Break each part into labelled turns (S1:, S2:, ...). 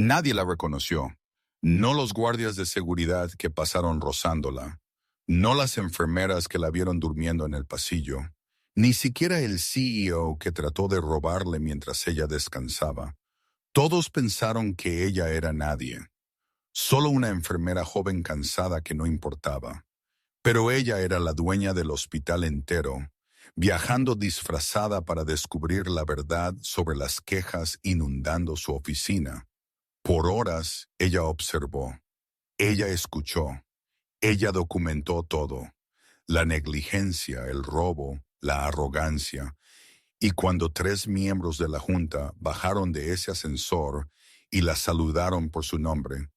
S1: Nadie la reconoció. No los guardias de seguridad que pasaron rozándola, no las enfermeras que la vieron durmiendo en el pasillo, ni siquiera el CEO que trató de robarle mientras ella descansaba. Todos pensaron que ella era nadie, solo una enfermera joven cansada que no importaba. Pero ella era la dueña del hospital entero, viajando disfrazada para descubrir la verdad sobre las quejas inundando su oficina. Por horas ella observó, ella escuchó, ella documentó todo, la negligencia, el robo, la arrogancia, y cuando 3 miembros de la junta bajaron de ese ascensor y la saludaron por su nombre,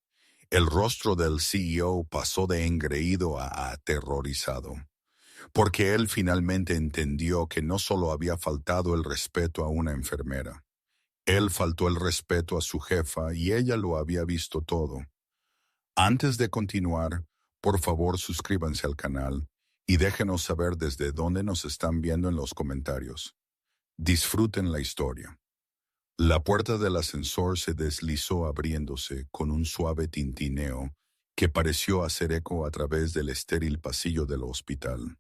S1: el rostro del CEO pasó de engreído a aterrorizado, porque él finalmente entendió que no solo había faltado el respeto a una enfermera, él faltó el respeto a su jefa y ella lo había visto todo. Antes de continuar, por favor suscríbanse al canal y déjenos saber desde dónde nos están viendo en los comentarios. Disfruten la historia. La puerta del ascensor se deslizó abriéndose con un suave tintineo que pareció hacer eco a través del estéril pasillo del hospital.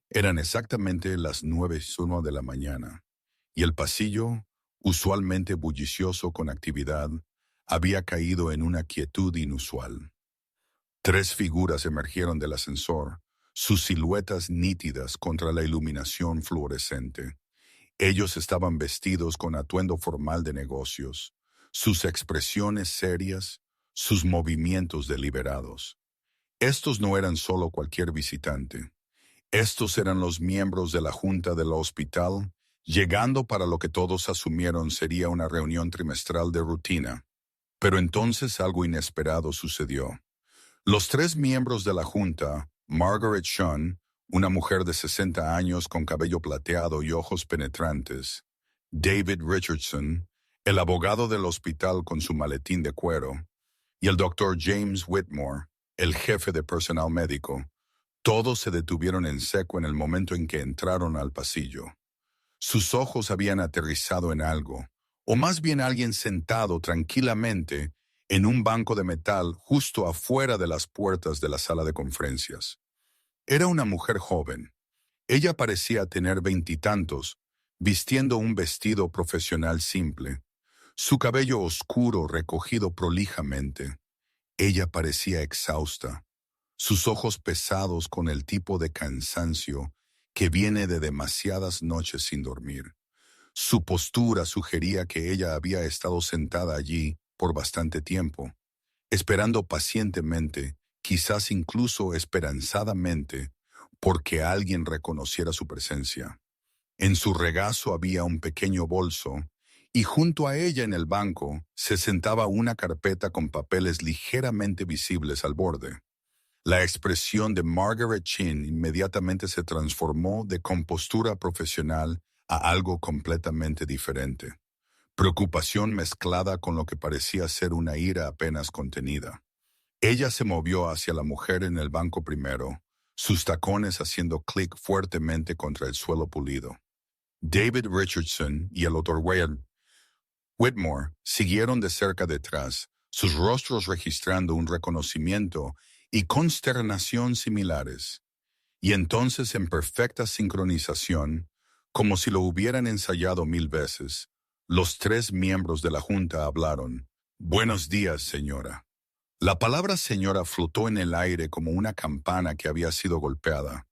S1: Eran exactamente las 9:01 de la mañana, y el pasillo, usualmente bullicioso con actividad, había caído en una quietud inusual. 3 figuras emergieron del ascensor, sus siluetas nítidas contra la iluminación fluorescente. Ellos estaban vestidos con atuendo formal de negocios, sus expresiones serias, sus movimientos deliberados. Estos no eran solo cualquier visitante. Estos eran los miembros de la junta del hospital, llegando para lo que todos asumieron sería una reunión trimestral de rutina. Pero entonces algo inesperado sucedió. Los 3 miembros de la junta, Margaret Sean, una mujer de 60 años con cabello plateado y ojos penetrantes, David Richardson, el abogado del hospital con su maletín de cuero, y el doctor James Whitmore, el jefe de personal médico, todos se detuvieron en seco en el momento en que entraron al pasillo. Sus ojos habían aterrizado en algo, o más bien alguien sentado tranquilamente en un banco de metal justo afuera de las puertas de la sala de conferencias. Era una mujer joven. Ella parecía tener 20 y tantos, vistiendo un vestido profesional simple, su cabello oscuro recogido prolijamente. Ella parecía exhausta, sus ojos pesados con el tipo de cansancio que viene de demasiadas noches sin dormir. Su postura sugería que ella había estado sentada allí por bastante tiempo, esperando pacientemente, quizás incluso esperanzadamente, porque alguien reconociera su presencia. En su regazo había un pequeño bolso, y junto a ella en el banco se sentaba una carpeta con papeles ligeramente visibles al borde. La expresión de Margaret Chin inmediatamente se transformó de compostura profesional a algo completamente diferente. Preocupación mezclada con lo que parecía ser una ira apenas contenida. Ella se movió hacia la mujer en el banco primero, sus tacones haciendo clic fuertemente contra el suelo pulido. David Richardson y el Dr. Whitmore siguieron de cerca detrás, sus rostros registrando un reconocimiento y consternación similares. Y entonces, en perfecta sincronización, como si lo hubieran ensayado 1000 veces, los 3 miembros de la junta hablaron. «Buenos días, señora». La palabra señora flotó en el aire como una campana que había sido golpeada.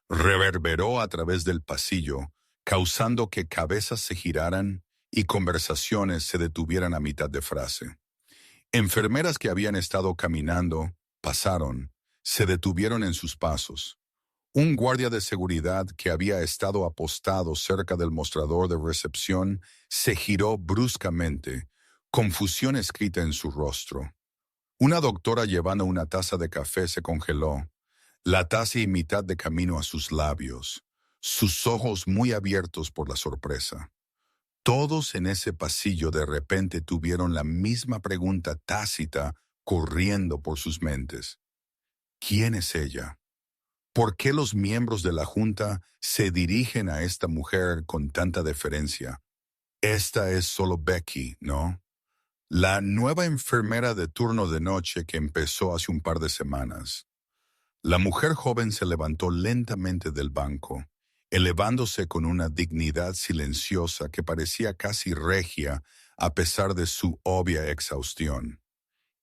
S1: Reverberó a través del pasillo, causando que cabezas se giraran y conversaciones se detuvieran a mitad de frase. Enfermeras que habían estado caminando, pasaron, se detuvieron en sus pasos. Un guardia de seguridad que había estado apostado cerca del mostrador de recepción se giró bruscamente, confusión escrita en su rostro. Una doctora llevando una taza de café se congeló, la taza y mitad de camino a sus labios, sus ojos muy abiertos por la sorpresa. Todos en ese pasillo de repente tuvieron la misma pregunta tácita corriendo por sus mentes. ¿Quién es ella? ¿Por qué los miembros de la junta se dirigen a esta mujer con tanta deferencia? Esta es solo Becky, ¿no? la nueva enfermera de turno de noche que empezó hace un par de semanas. La mujer joven se levantó lentamente del banco, elevándose con una dignidad silenciosa que parecía casi regia a pesar de su obvia exhaustión.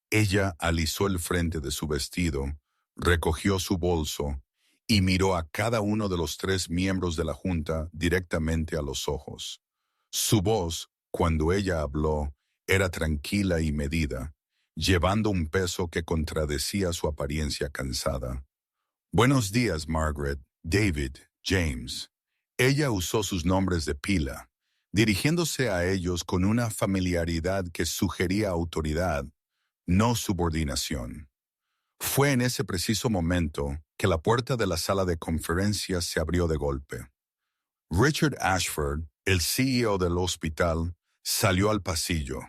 S1: Ella alisó el frente de su vestido, recogió su bolso y miró a cada uno de los 3 miembros de la junta directamente a los ojos. Su voz, cuando ella habló, era tranquila y medida, llevando un peso que contradecía su apariencia cansada. Buenos días, Margaret, David, James. Ella usó sus nombres de pila, dirigiéndose a ellos con una familiaridad que sugería autoridad, no subordinación. Fue en ese preciso momento que la puerta de la sala de conferencias se abrió de golpe. Richard Ashford, el CEO del hospital, salió al pasillo.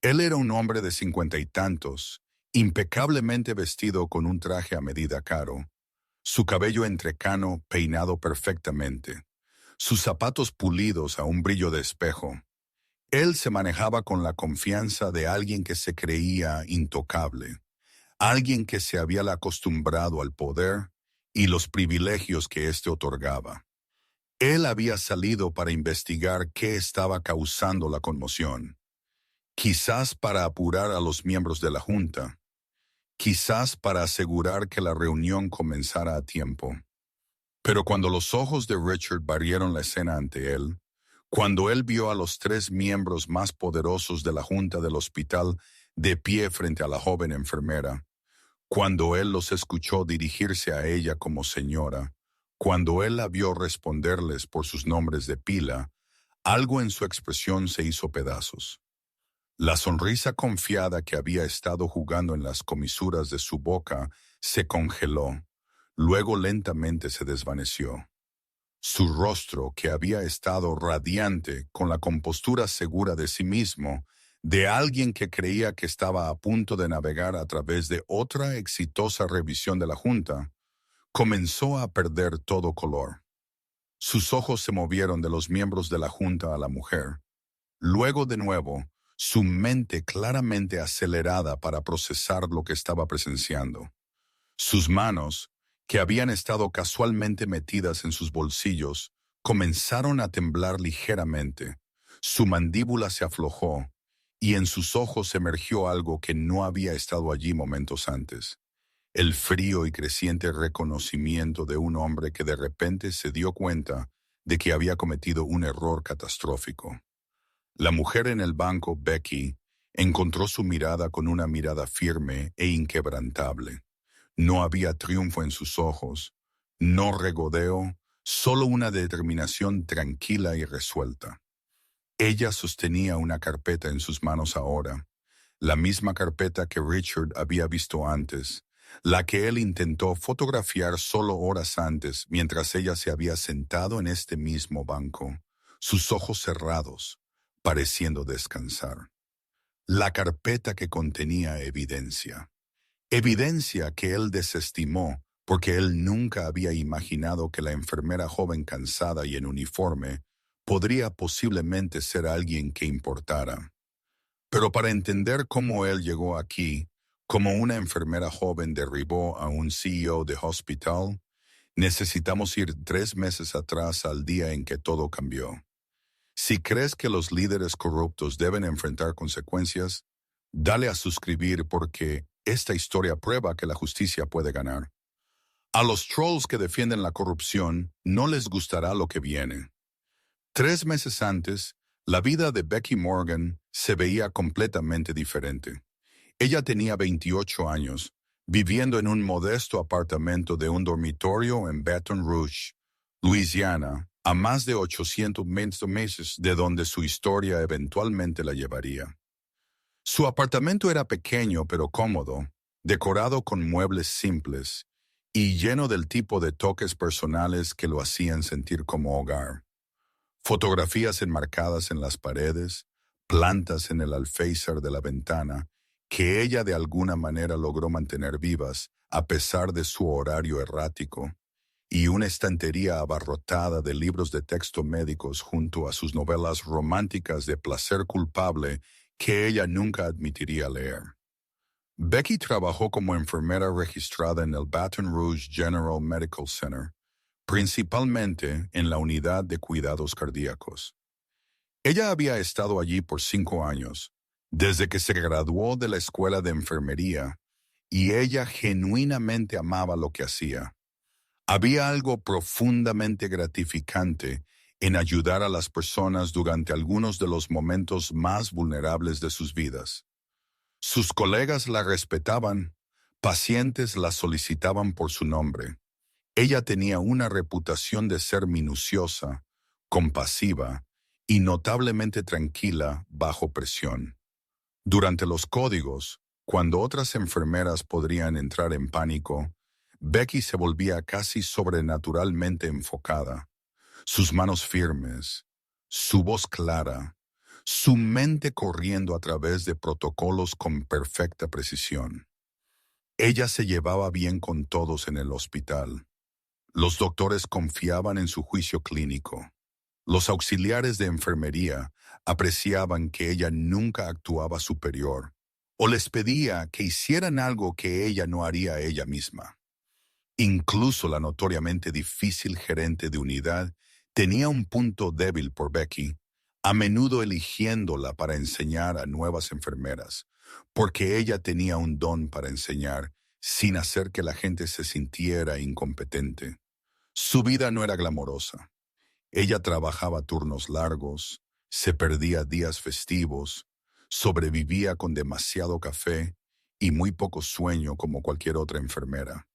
S1: Él era un hombre de 50 y tantos, impecablemente vestido con un traje a medida caro, su cabello entrecano peinado perfectamente, sus zapatos pulidos a un brillo de espejo. Él se manejaba con la confianza de alguien que se creía intocable, alguien que se había acostumbrado al poder y los privilegios que éste otorgaba. Él había salido para investigar qué estaba causando la conmoción, quizás para apurar a los miembros de la junta, quizás para asegurar que la reunión comenzara a tiempo. Pero cuando los ojos de Richard barrieron la escena ante él, cuando él vio a los 3 miembros más poderosos de la junta del hospital de pie frente a la joven enfermera, cuando él los escuchó dirigirse a ella como señora, cuando él la vio responderles por sus nombres de pila, algo en su expresión se hizo pedazos. La sonrisa confiada que había estado jugando en las comisuras de su boca se congeló, luego lentamente se desvaneció. Su rostro, que había estado radiante con la compostura segura de sí mismo, de alguien que creía que estaba a punto de navegar a través de otra exitosa revisión de la Junta, comenzó a perder todo color. Sus ojos se movieron de los miembros de la Junta a la mujer. Luego de nuevo, su mente claramente acelerada para procesar lo que estaba presenciando. Sus manos, que habían estado casualmente metidas en sus bolsillos, comenzaron a temblar ligeramente. Su mandíbula se aflojó, y en sus ojos emergió algo que no había estado allí momentos antes. El frío y creciente reconocimiento de un hombre que de repente se dio cuenta de que había cometido un error catastrófico. La mujer en el banco, Becky, encontró su mirada con una mirada firme e inquebrantable. No había triunfo en sus ojos, no regodeo, solo una determinación tranquila y resuelta. Ella sostenía una carpeta en sus manos ahora, la misma carpeta que Richard había visto antes, la que él intentó fotografiar solo horas antes mientras ella se había sentado en este mismo banco, sus ojos cerrados, pareciendo descansar. La carpeta que contenía evidencia. Evidencia que él desestimó porque él nunca había imaginado que la enfermera joven cansada y en uniforme podría posiblemente ser alguien que importara. Pero para entender cómo él llegó aquí, como una enfermera joven derribó a un CEO de hospital, necesitamos ir 3 meses atrás al día en que todo cambió. Si crees que los líderes corruptos deben enfrentar consecuencias, dale a suscribir porque esta historia prueba que la justicia puede ganar. A los trolls que defienden la corrupción no les gustará lo que viene. 3 meses antes, la vida de Becky Morgan se veía completamente diferente. Ella tenía 28 años, viviendo en un modesto apartamento de un dormitorio en Baton Rouge, Luisiana, a más de 800 meses de donde su historia eventualmente la llevaría. Su apartamento era pequeño pero cómodo, decorado con muebles simples y lleno del tipo de toques personales que lo hacían sentir como hogar. Fotografías enmarcadas en las paredes, plantas en el alféizar de la ventana, que ella de alguna manera logró mantener vivas a pesar de su horario errático, y una estantería abarrotada de libros de texto médicos junto a sus novelas románticas de placer culpable que ella nunca admitiría leer. Becky trabajó como enfermera registrada en el Baton Rouge General Medical Center, principalmente en la unidad de cuidados cardíacos. Ella había estado allí por 5 años, desde que se graduó de la escuela de enfermería, y ella genuinamente amaba lo que hacía. Había algo profundamente gratificante en ayudar a las personas durante algunos de los momentos más vulnerables de sus vidas. Sus colegas la respetaban, pacientes la solicitaban por su nombre. Ella tenía una reputación de ser minuciosa, compasiva y notablemente tranquila bajo presión. Durante los códigos, cuando otras enfermeras podrían entrar en pánico, Becky se volvía casi sobrenaturalmente enfocada. Sus manos firmes, su voz clara, su mente corriendo a través de protocolos con perfecta precisión. Ella se llevaba bien con todos en el hospital. Los doctores confiaban en su juicio clínico. Los auxiliares de enfermería apreciaban que ella nunca actuaba superior o les pedía que hicieran algo que ella no haría ella misma. Incluso la notoriamente difícil gerente de unidad tenía un punto débil por Becky, a menudo eligiéndola para enseñar a nuevas enfermeras, porque ella tenía un don para enseñar sin hacer que la gente se sintiera incompetente. Su vida no era glamorosa. Ella trabajaba turnos largos, se perdía días festivos, sobrevivía con demasiado café y muy poco sueño como cualquier otra enfermera.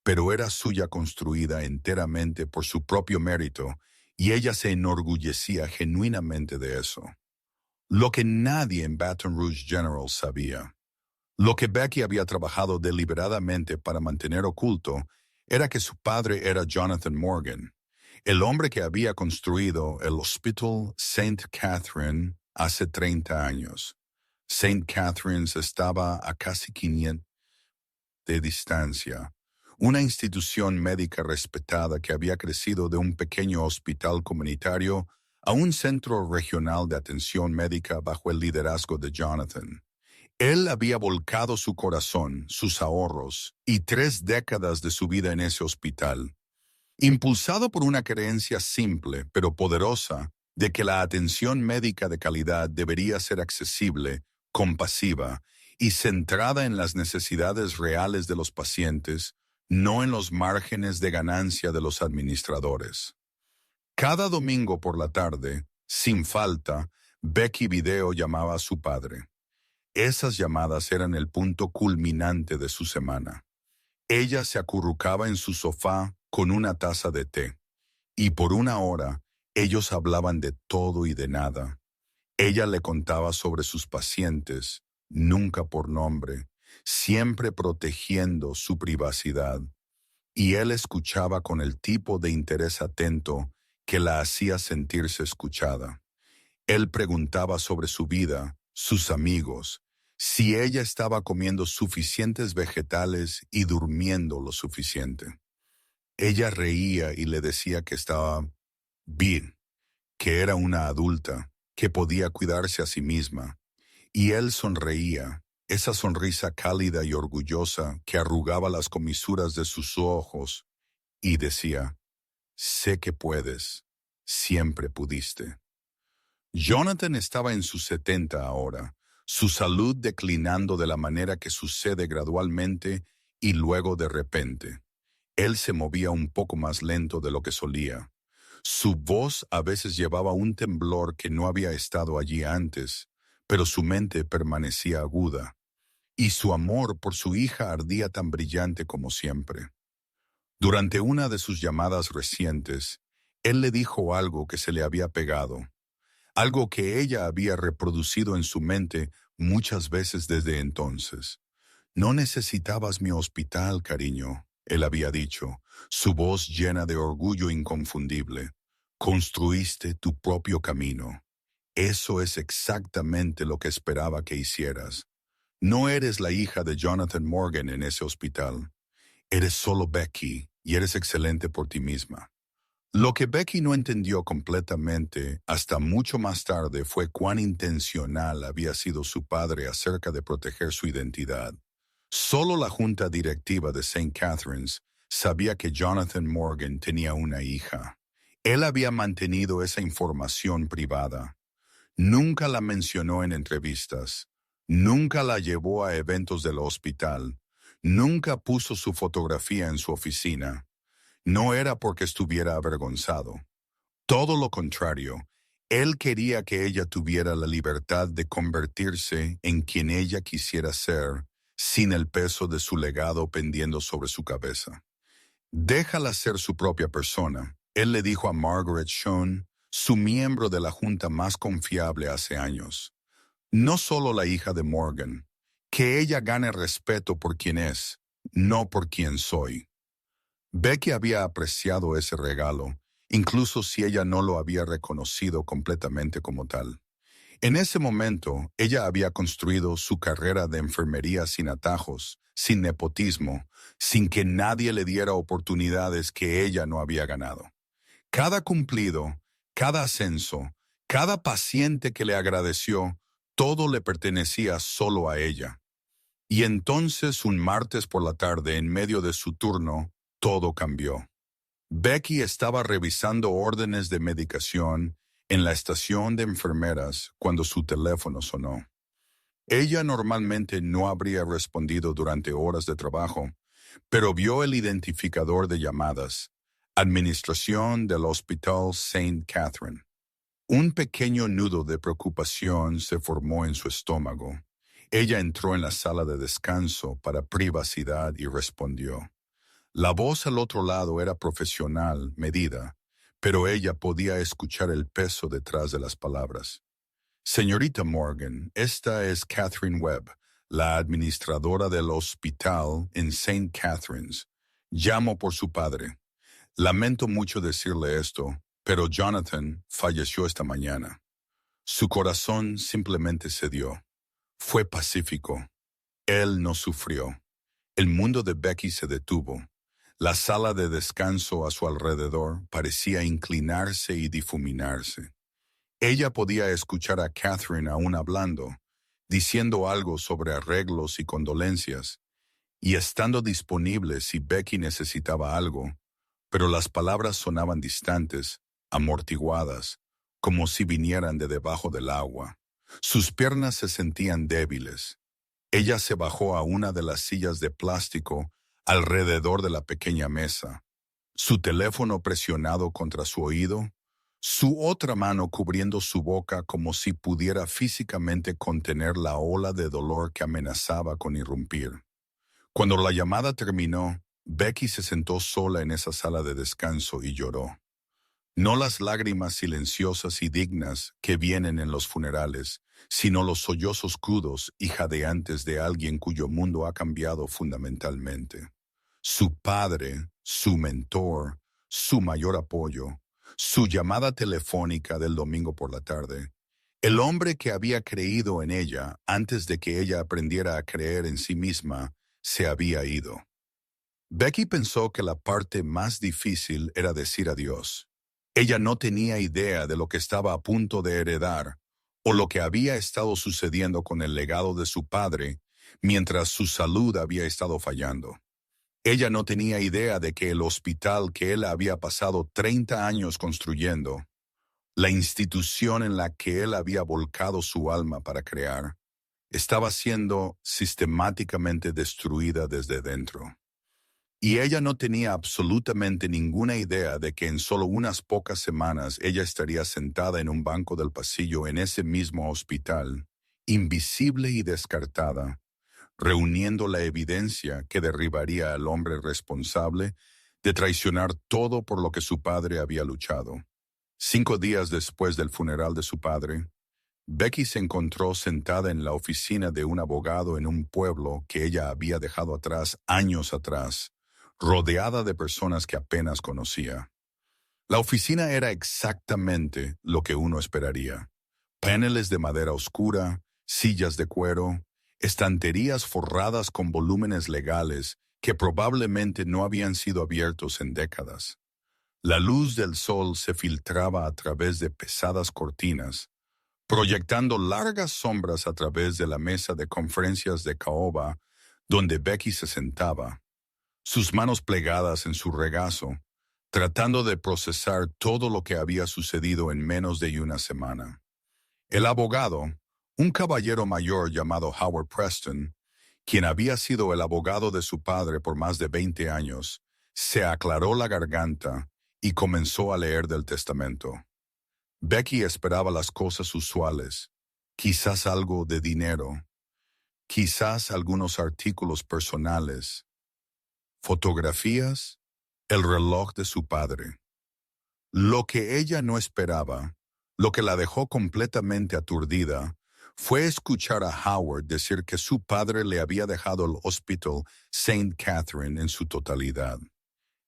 S1: Pero era suya construida enteramente por su propio mérito y ella se enorgullecía genuinamente de eso. Lo que nadie en Baton Rouge General sabía, lo que Becky había trabajado deliberadamente para mantener oculto, era que su padre era Jonathan Morgan, el hombre que había construido el Hospital St. Catherine hace 30 años. St. Catherine's estaba a casi 500 de distancia, una institución médica respetada que había crecido de un pequeño hospital comunitario a un centro regional de atención médica bajo el liderazgo de Jonathan. Él había volcado su corazón, sus ahorros y 3 décadas de su vida en ese hospital, impulsado por una creencia simple pero poderosa de que la atención médica de calidad debería ser accesible, compasiva y centrada en las necesidades reales de los pacientes, no en los márgenes de ganancia de los administradores. Cada domingo por la tarde, sin falta, Becky Video llamaba a su padre. Esas llamadas eran el punto culminante de su semana. Ella se acurrucaba en su sofá con una taza de té, y por 1 hora ellos hablaban de todo y de nada. Ella le contaba sobre sus pacientes, nunca por nombre, siempre protegiendo su privacidad, y él escuchaba con el tipo de interés atento que la hacía sentirse escuchada. Él preguntaba sobre su vida, sus amigos, si ella estaba comiendo suficientes vegetales y durmiendo lo suficiente. Ella reía y le decía que estaba bien, que era una adulta, que podía cuidarse a sí misma. Y él sonreía, esa sonrisa cálida y orgullosa que arrugaba las comisuras de sus ojos, y decía, sé que puedes, siempre pudiste. Jonathan estaba en sus 70 ahora, su salud declinando de la manera que sucede gradualmente y luego de repente. Él se movía un poco más lento de lo que solía. Su voz a veces llevaba un temblor que no había estado allí antes, pero su mente permanecía aguda, y su amor por su hija ardía tan brillante como siempre. Durante una de sus llamadas recientes, él le dijo algo que se le había pegado, algo que ella había reproducido en su mente muchas veces desde entonces. No necesitabas mi hospital, cariño, él había dicho, su voz llena de orgullo inconfundible. Construiste tu propio camino. Eso es exactamente lo que esperaba que hicieras. No eres la hija de Jonathan Morgan en ese hospital. Eres solo Becky y eres excelente por ti misma. Lo que Becky no entendió completamente hasta mucho más tarde fue cuán intencional había sido su padre acerca de proteger su identidad. Solo la junta directiva de St. Catherine's sabía que Jonathan Morgan tenía una hija. Él había mantenido esa información privada. Nunca la mencionó en entrevistas. Nunca la llevó a eventos del hospital. Nunca puso su fotografía en su oficina. No era porque estuviera avergonzado. Todo lo contrario, él quería que ella tuviera la libertad de convertirse en quien ella quisiera ser, sin el peso de su legado pendiendo sobre su cabeza. Déjala ser su propia persona, él le dijo a Margaret Sean, su miembro de la junta más confiable hace años. No solo la hija de Morgan, que ella gane respeto por quien es, no por quien soy. Becky había apreciado ese regalo, incluso si ella no lo había reconocido completamente como tal. En ese momento, ella había construido su carrera de enfermería sin atajos, sin nepotismo, sin que nadie le diera oportunidades que ella no había ganado. Cada cumplido, cada ascenso, cada paciente que le agradeció, todo le pertenecía solo a ella. Y entonces, un martes por la tarde, en medio de su turno, todo cambió. Becky estaba revisando órdenes de medicación en la estación de enfermeras cuando su teléfono sonó. Ella normalmente no habría respondido durante horas de trabajo, pero vio el identificador de llamadas, Administración del Hospital St. Catherine. Un pequeño nudo de preocupación se formó en su estómago. Ella entró en la sala de descanso para privacidad y respondió. La voz al otro lado era profesional, medida, pero ella podía escuchar el peso detrás de las palabras. Señorita Morgan, esta es Catherine Webb, la administradora del hospital en St. Catherine's. Llamo por su padre. Lamento mucho decirle esto, pero Jonathan falleció esta mañana. Su corazón simplemente cedió. Fue pacífico. Él no sufrió. El mundo de Becky se detuvo. La sala de descanso a su alrededor parecía inclinarse y difuminarse. Ella podía escuchar a Catherine aún hablando, diciendo algo sobre arreglos y condolencias, y estando disponible si Becky necesitaba algo, pero las palabras sonaban distantes, amortiguadas, como si vinieran de debajo del agua. Sus piernas se sentían débiles. Ella se bajó a una de las sillas de plástico alrededor de la pequeña mesa, su teléfono presionado contra su oído, su otra mano cubriendo su boca como si pudiera físicamente contener la ola de dolor que amenazaba con irrumpir. Cuando la llamada terminó, Becky se sentó sola en esa sala de descanso y lloró. No las lágrimas silenciosas y dignas que vienen en los funerales, sino los sollozos crudos y jadeantes de alguien cuyo mundo ha cambiado fundamentalmente. Su padre, su mentor, su mayor apoyo, su llamada telefónica del domingo por la tarde, el hombre que había creído en ella antes de que ella aprendiera a creer en sí misma, se había ido. Becky pensó que la parte más difícil era decir adiós. Ella no tenía idea de lo que estaba a punto de heredar o lo que había estado sucediendo con el legado de su padre mientras su salud había estado fallando. Ella no tenía idea de que el hospital que él había pasado 30 años construyendo, la institución en la que él había volcado su alma para crear, estaba siendo sistemáticamente destruida desde dentro. Y ella no tenía absolutamente ninguna idea de que en solo unas pocas semanas ella estaría sentada en un banco del pasillo en ese mismo hospital, invisible y descartada, reuniendo la evidencia que derribaría al hombre responsable de traicionar todo por lo que su padre había luchado. 5 días después del funeral de su padre, Becky se encontró sentada en la oficina de un abogado en un pueblo que ella había dejado atrás años atrás, rodeada de personas que apenas conocía. La oficina era exactamente lo que uno esperaría. Paneles de madera oscura, sillas de cuero, estanterías forradas con volúmenes legales que probablemente no habían sido abiertos en décadas. La luz del sol se filtraba a través de pesadas cortinas, proyectando largas sombras a través de la mesa de conferencias de caoba donde Becky se sentaba, sus manos plegadas en su regazo, tratando de procesar todo lo que había sucedido en menos de una semana. El abogado, un caballero mayor llamado Howard Preston, quien había sido el abogado de su padre por más de 20 años, se aclaró la garganta y comenzó a leer del testamento. Becky esperaba las cosas usuales, quizás algo de dinero, quizás algunos artículos personales, fotografías, el reloj de su padre. Lo que ella no esperaba, lo que la dejó completamente aturdida, fue escuchar a Howard decir que su padre le había dejado el Hospital St. Catherine en su totalidad.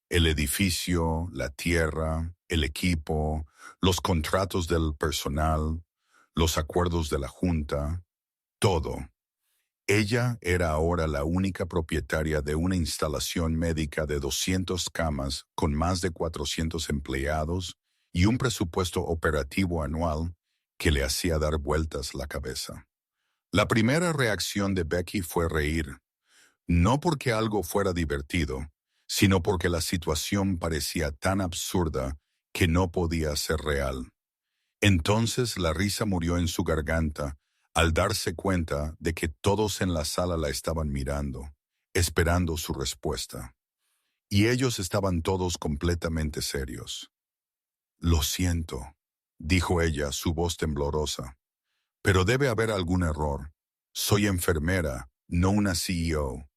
S1: El edificio, la tierra, el equipo, los contratos del personal, los acuerdos de la junta, todo. Ella era ahora la única propietaria de una instalación médica de 200 camas con más de 400 empleados y un presupuesto operativo anual que le hacía dar vueltas la cabeza. La primera reacción de Becky fue reír, no porque algo fuera divertido, sino porque la situación parecía tan absurda que no podía ser real. Entonces la risa murió en su garganta al darse cuenta de que todos en la sala la estaban mirando, esperando su respuesta. Y ellos estaban todos completamente serios. «Lo siento», dijo ella, su voz temblorosa, «pero debe haber algún error. Soy enfermera, no una CEO.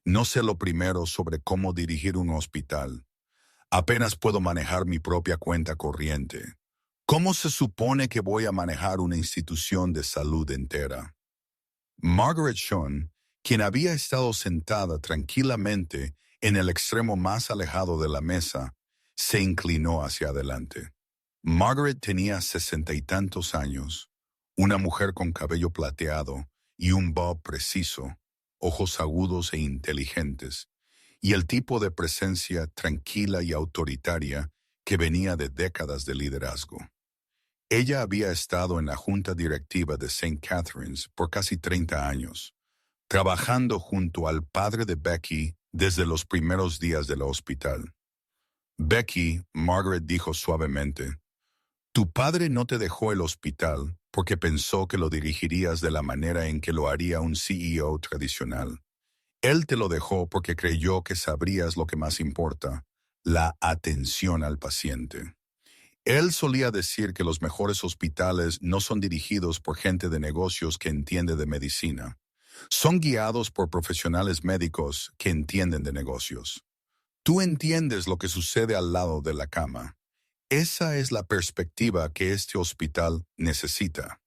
S1: No sé lo primero sobre cómo dirigir un hospital. Apenas puedo manejar mi propia cuenta corriente. ¿Cómo se supone que voy a manejar una institución de salud entera?» Margaret Sean, quien había estado sentada tranquilamente en el extremo más alejado de la mesa, se inclinó hacia adelante. Margaret tenía 60 y tantos años, una mujer con cabello plateado y un bob preciso, ojos agudos e inteligentes, y el tipo de presencia tranquila y autoritaria que venía de décadas de liderazgo. Ella había estado en la junta directiva de St. Catherine's por casi 30 años, trabajando junto al padre de Becky desde los primeros días del hospital. «Becky», Margaret dijo suavemente, «tu padre no te dejó el hospital porque pensó que lo dirigirías de la manera en que lo haría un CEO tradicional. Él te lo dejó porque creyó que sabrías lo que más importa, la atención al paciente. Él solía decir que los mejores hospitales no son dirigidos por gente de negocios que entiende de medicina. Son guiados por profesionales médicos que entienden de negocios. Tú entiendes lo que sucede al lado de la cama. Esa es la perspectiva que este hospital necesita».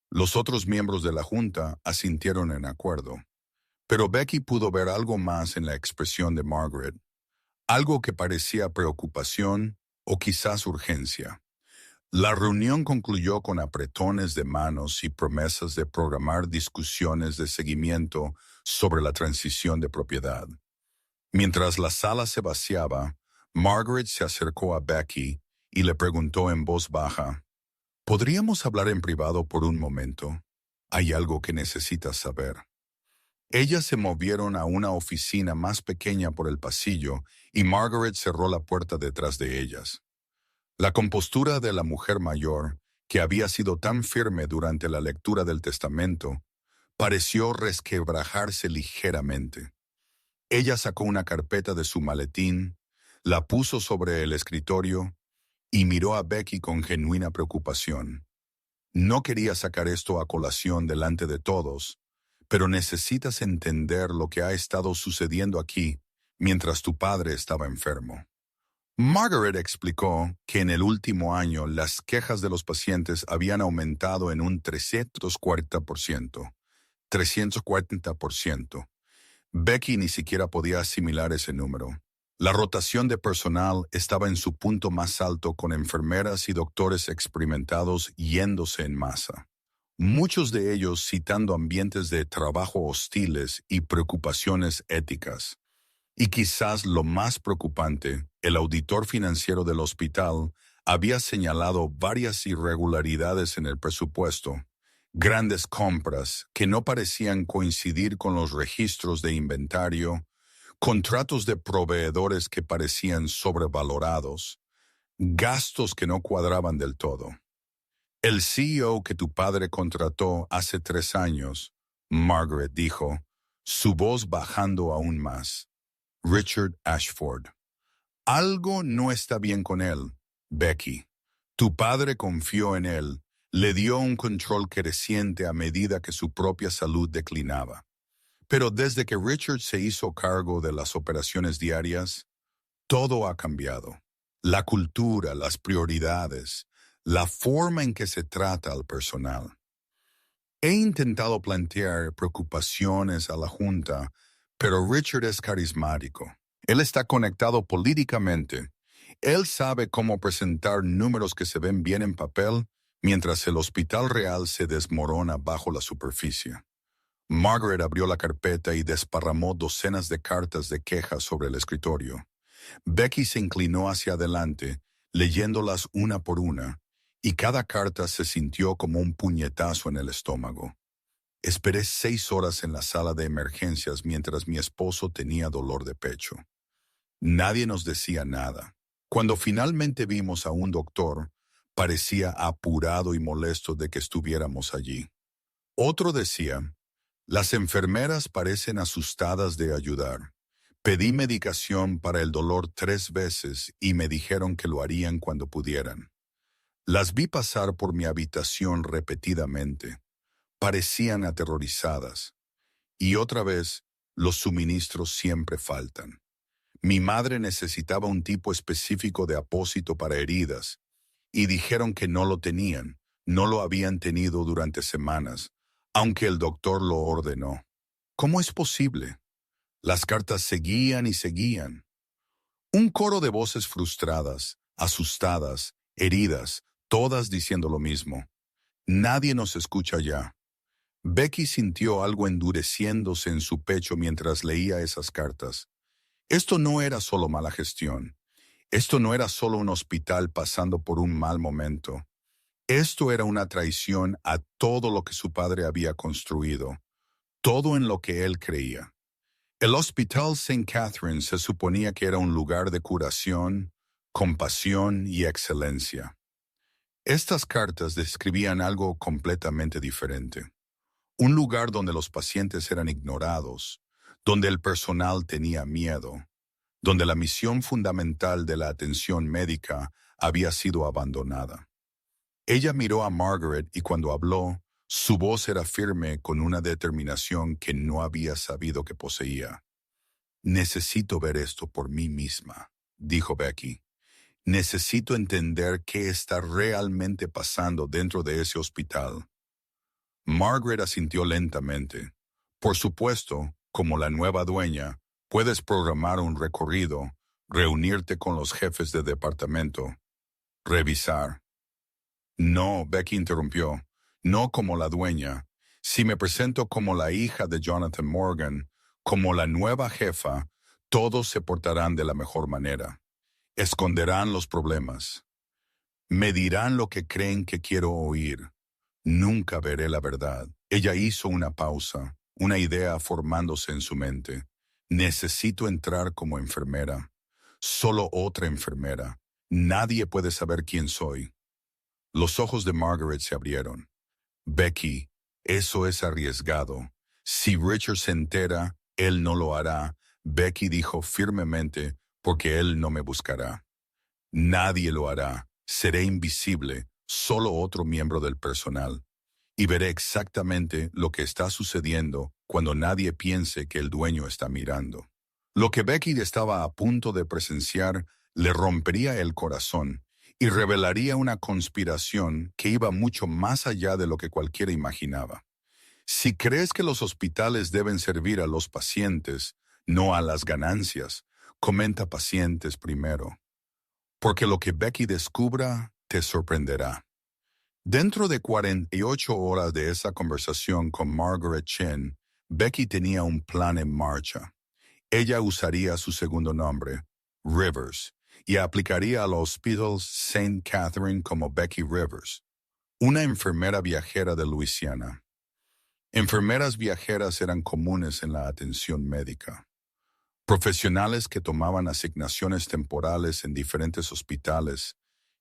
S1: Los otros miembros de la junta asintieron en acuerdo. Pero Becky pudo ver algo más en la expresión de Margaret, algo que parecía preocupación o quizás urgencia. La reunión concluyó con apretones de manos y promesas de programar discusiones de seguimiento sobre la transición de propiedad. Mientras la sala se vaciaba, Margaret se acercó a Becky y le preguntó en voz baja, «¿Podríamos hablar en privado por un momento? Hay algo que necesitas saber». Ellas se movieron a una oficina más pequeña por el pasillo y Margaret cerró la puerta detrás de ellas. La compostura de la mujer mayor, que había sido tan firme durante la lectura del testamento, pareció resquebrajarse ligeramente. Ella sacó una carpeta de su maletín, la puso sobre el escritorio y miró a Becky con genuina preocupación. «No quería sacar esto a colación delante de todos, pero necesitas entender lo que ha estado sucediendo aquí mientras tu padre estaba enfermo». Margaret explicó que en el último año las quejas de los pacientes habían aumentado en un 340%. 340%. Becky ni siquiera podía asimilar ese número. La rotación de personal estaba en su punto más alto, con enfermeras y doctores experimentados yéndose en masa. Muchos de ellos citando ambientes de trabajo hostiles y preocupaciones éticas. Y quizás lo más preocupante, El auditor financiero del hospital había señalado varias irregularidades en el presupuesto, grandes compras que no parecían coincidir con los registros de inventario, contratos de proveedores que parecían sobrevalorados, gastos que no cuadraban del todo. El CEO que tu padre contrató hace 3 años, Margaret dijo, su voz bajando aún más. Richard Ashford. Algo no está bien con él, Becky. Tu padre confió en él, le dio un control creciente a medida que su propia salud declinaba. Pero desde que Richard se hizo cargo de las operaciones diarias, todo ha cambiado. La cultura, las prioridades, la forma en que se trata al personal. He intentado plantear preocupaciones a la Junta, pero Richard es carismático. Él está conectado políticamente. Él sabe cómo presentar números que se ven bien en papel, mientras el hospital real se desmorona bajo la superficie. Margaret abrió la carpeta y desparramó docenas de cartas de quejas sobre el escritorio. Becky se inclinó hacia adelante, leyéndolas una por una, y cada carta se sintió como un puñetazo en el estómago. Esperé 6 horas en la sala de emergencias mientras mi esposo tenía dolor de pecho. Nadie nos decía nada. Cuando finalmente vimos a un doctor, parecía apurado y molesto de que estuviéramos allí. Otro decía, las enfermeras parecen asustadas de ayudar. Pedí medicación para el dolor 3 veces y me dijeron que lo harían cuando pudieran. Las vi pasar por mi habitación repetidamente. Parecían aterrorizadas. Y otra vez, los suministros siempre faltan. Mi madre necesitaba un tipo específico de apósito para heridas, y dijeron que no lo tenían, no lo habían tenido durante semanas, aunque el doctor lo ordenó. ¿Cómo es posible? Las cartas seguían y seguían. Un coro de voces frustradas, asustadas, heridas, todas diciendo lo mismo. Nadie nos escucha ya. Becky sintió algo endureciéndose en su pecho mientras leía esas cartas. Esto no era solo mala gestión. Esto no era solo un hospital pasando por un mal momento. Esto era una traición a todo lo que su padre había construido, todo en lo que él creía. El Hospital St. Catherine se suponía que era un lugar de curación, compasión y excelencia. Estas cartas describían algo completamente diferente. Un lugar donde los pacientes eran ignorados, donde el personal tenía miedo, donde la misión fundamental de la atención médica había sido abandonada. Ella miró a Margaret y cuando habló, su voz era firme con una determinación que no había sabido que poseía. Necesito ver esto por mí misma, dijo Becky. Necesito entender qué está realmente pasando dentro de ese hospital. Margaret asintió lentamente. Por supuesto, como la nueva dueña, puedes programar un recorrido, reunirte con los jefes de departamento, revisar. No, Becky interrumpió. No como la dueña. Si me presento como la hija de Jonathan Morgan, como la nueva jefa, todos se portarán de la mejor manera. Esconderán los problemas. Me dirán lo que creen que quiero oír. Nunca veré la verdad. Ella hizo una pausa, una idea formándose en su mente. Necesito entrar como enfermera. Solo otra enfermera. Nadie puede saber quién soy. Los ojos de Margaret se abrieron. Becky, eso es arriesgado. Si Richard se entera, él no lo hará. Becky dijo firmemente, porque él no me buscará. Nadie lo hará. Seré invisible, solo otro miembro del personal. Y veré exactamente lo que está sucediendo cuando nadie piense que el dueño está mirando. Lo que Becky estaba a punto de presenciar le rompería el corazón y revelaría una conspiración que iba mucho más allá de lo que cualquiera imaginaba. Si crees que los hospitales deben servir a los pacientes, no a las ganancias, comenta pacientes primero. Porque lo que Becky descubra te sorprenderá. Dentro de 48 horas de esa conversación con Margaret Chin, Becky tenía un plan en marcha. Ella usaría su segundo nombre, Rivers, y aplicaría al Hospital St. Catherine como Becky Rivers, una enfermera viajera de Luisiana. Enfermeras viajeras eran comunes en la atención médica. Profesionales que tomaban asignaciones temporales en diferentes hospitales,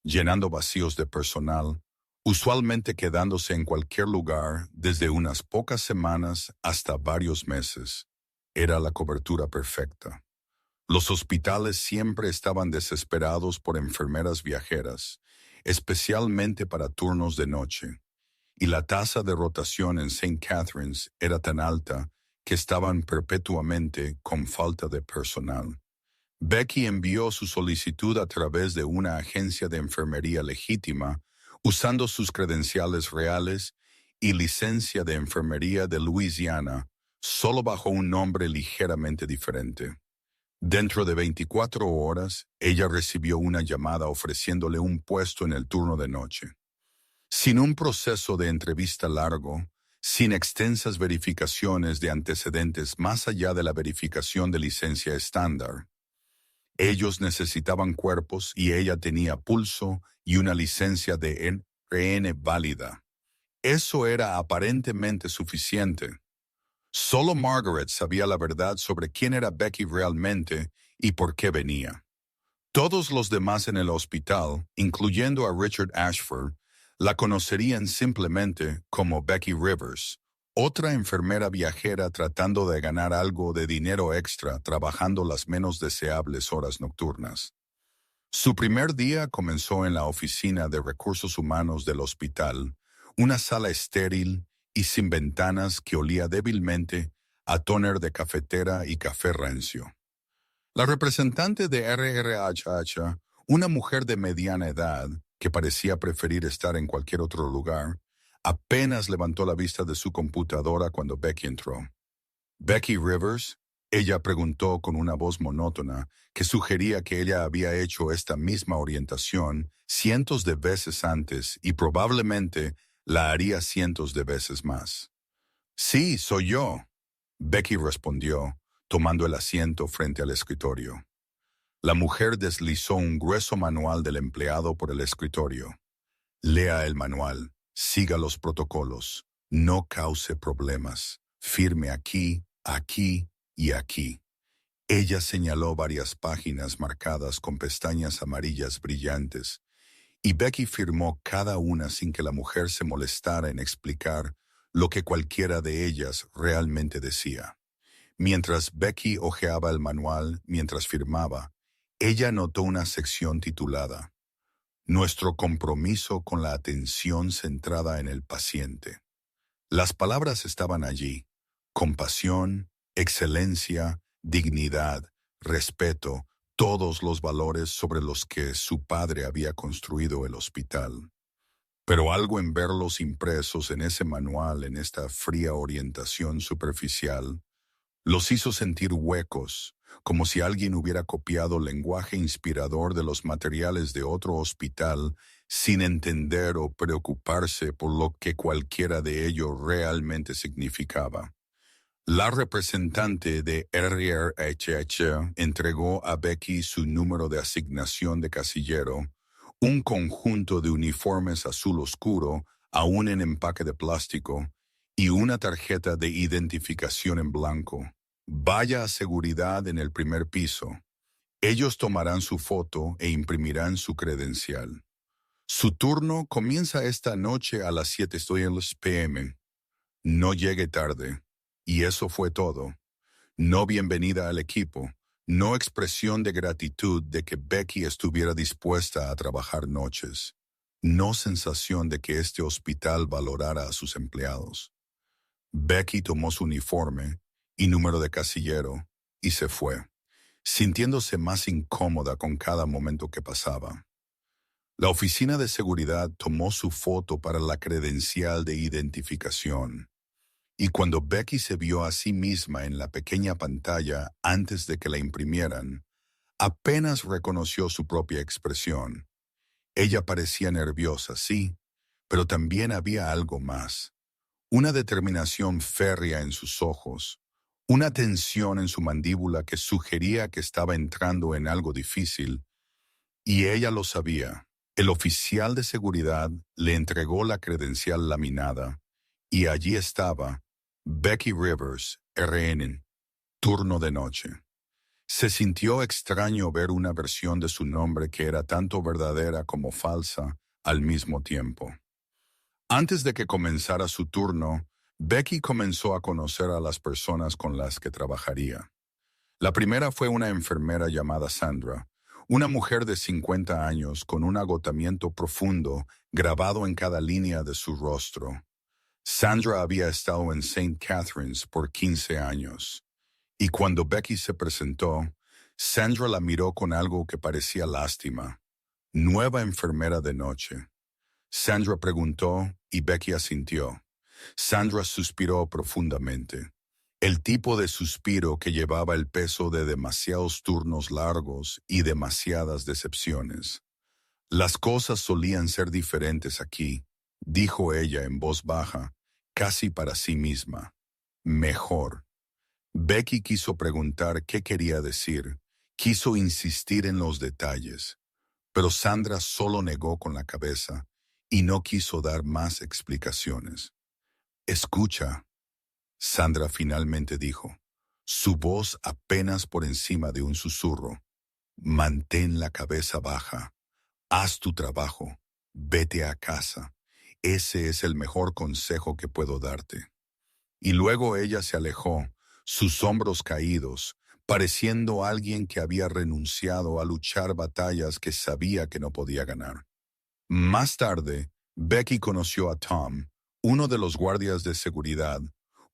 S1: llenando vacíos de personal, usualmente quedándose en cualquier lugar desde unas pocas semanas hasta varios meses. Era la cobertura perfecta. Los hospitales siempre estaban desesperados por enfermeras viajeras, especialmente para turnos de noche, y la tasa de rotación en St. Catharines era tan alta que estaban perpetuamente con falta de personal. Becky envió su solicitud a través de una agencia de enfermería legítima, usando sus credenciales reales y licencia de enfermería de Luisiana, solo bajo un nombre ligeramente diferente. Dentro de 24 horas, ella recibió una llamada ofreciéndole un puesto en el turno de noche. Sin un proceso de entrevista largo, sin extensas verificaciones de antecedentes más allá de la verificación de licencia estándar. Ellos necesitaban cuerpos y ella tenía pulso y una licencia de RN válida. Eso era aparentemente suficiente. Solo Margaret sabía la verdad sobre quién era Becky realmente y por qué venía. Todos los demás en el hospital, incluyendo a Richard Ashford, la conocerían simplemente como Becky Rivers, otra enfermera viajera tratando de ganar algo de dinero extra trabajando las menos deseables horas nocturnas. Su primer día comenzó en la oficina de recursos humanos del hospital, una sala estéril y sin ventanas que olía débilmente a tóner de cafetera y café rancio. La representante de RRHH, una mujer de mediana edad, que parecía preferir estar en cualquier otro lugar, apenas levantó la vista de su computadora cuando Becky entró. «¿Becky Rivers?», ella preguntó con una voz monótona que sugería que ella había hecho esta misma orientación cientos de veces antes y probablemente la haría cientos de veces más. «Sí, soy yo», Becky respondió, tomando el asiento frente al escritorio. La mujer deslizó un grueso manual del empleado por el escritorio. «Lea el manual, siga los protocolos, no cause problemas, firme aquí, aquí y aquí». Ella señaló varias páginas marcadas con pestañas amarillas brillantes, y Becky firmó cada una sin que la mujer se molestara en explicar lo que cualquiera de ellas realmente decía. Mientras Becky hojeaba el manual mientras firmaba, ella notó una sección titulada «Nuestro compromiso con la atención centrada en el paciente». Las palabras estaban allí: compasión, excelencia, dignidad, respeto, todos los valores sobre los que su padre había construido el hospital. Pero algo en verlos impresos en ese manual, en esta fría orientación superficial, los hizo sentir huecos, como si alguien hubiera copiado el lenguaje inspirador de los materiales de otro hospital sin entender o preocuparse por lo que cualquiera de ellos realmente significaba. La representante de RRHH entregó a Becky su número de asignación de casillero, un conjunto de uniformes azul oscuro, aún en empaque de plástico, y una tarjeta de identificación en blanco. «Vaya a seguridad en el primer piso. Ellos tomarán su foto e imprimirán su credencial. Su turno comienza esta noche a las 7 p.m. No llegue tarde». Y eso fue todo. No bienvenida al equipo, no expresión de gratitud de que Becky estuviera dispuesta a trabajar noches, no sensación de que este hospital valorara a sus empleados. Becky tomó su uniforme y número de casillero y se fue, sintiéndose más incómoda con cada momento que pasaba. La oficina de seguridad tomó su foto para la credencial de identificación, y cuando Becky se vio a sí misma en la pequeña pantalla antes de que la imprimieran, apenas reconoció su propia expresión. Ella parecía nerviosa, sí, pero también había algo más. Una determinación férrea en sus ojos, una tensión en su mandíbula que sugería que estaba entrando en algo difícil, Y ella lo sabía. El oficial de seguridad le entregó la credencial laminada y allí estaba Becky Rivers, RN, turno de noche. Se sintió extraño ver una versión de su nombre que era tanto verdadera como falsa al mismo tiempo. Antes de que comenzara su turno, Becky comenzó a conocer a las personas con las que trabajaría. La primera fue una enfermera llamada Sandra, una mujer de 50 años con un agotamiento profundo grabado en cada línea de su rostro. Sandra había estado en St. Catharines por 15 años, y cuando Becky se presentó, Sandra la miró con algo que parecía lástima. Nueva enfermera de noche. Sandra preguntó y Becky asintió. Sandra suspiró profundamente. El tipo de suspiro que llevaba el peso de demasiados turnos largos y demasiadas decepciones. Las cosas solían ser diferentes aquí, dijo ella en voz baja, casi para sí misma. Mejor. Becky quiso preguntar qué quería decir, quiso insistir en los detalles, pero Sandra solo negó con la cabeza y no quiso dar más explicaciones. Escucha, Sandra finalmente dijo, su voz apenas por encima de un susurro. Mantén la cabeza baja, haz tu trabajo, vete a casa. Ese es el mejor consejo que puedo darte. Y luego ella se alejó, sus hombros caídos, pareciendo alguien que había renunciado a luchar batallas que sabía que no podía ganar. Más tarde, Becky conoció a Tom, uno de los guardias de seguridad,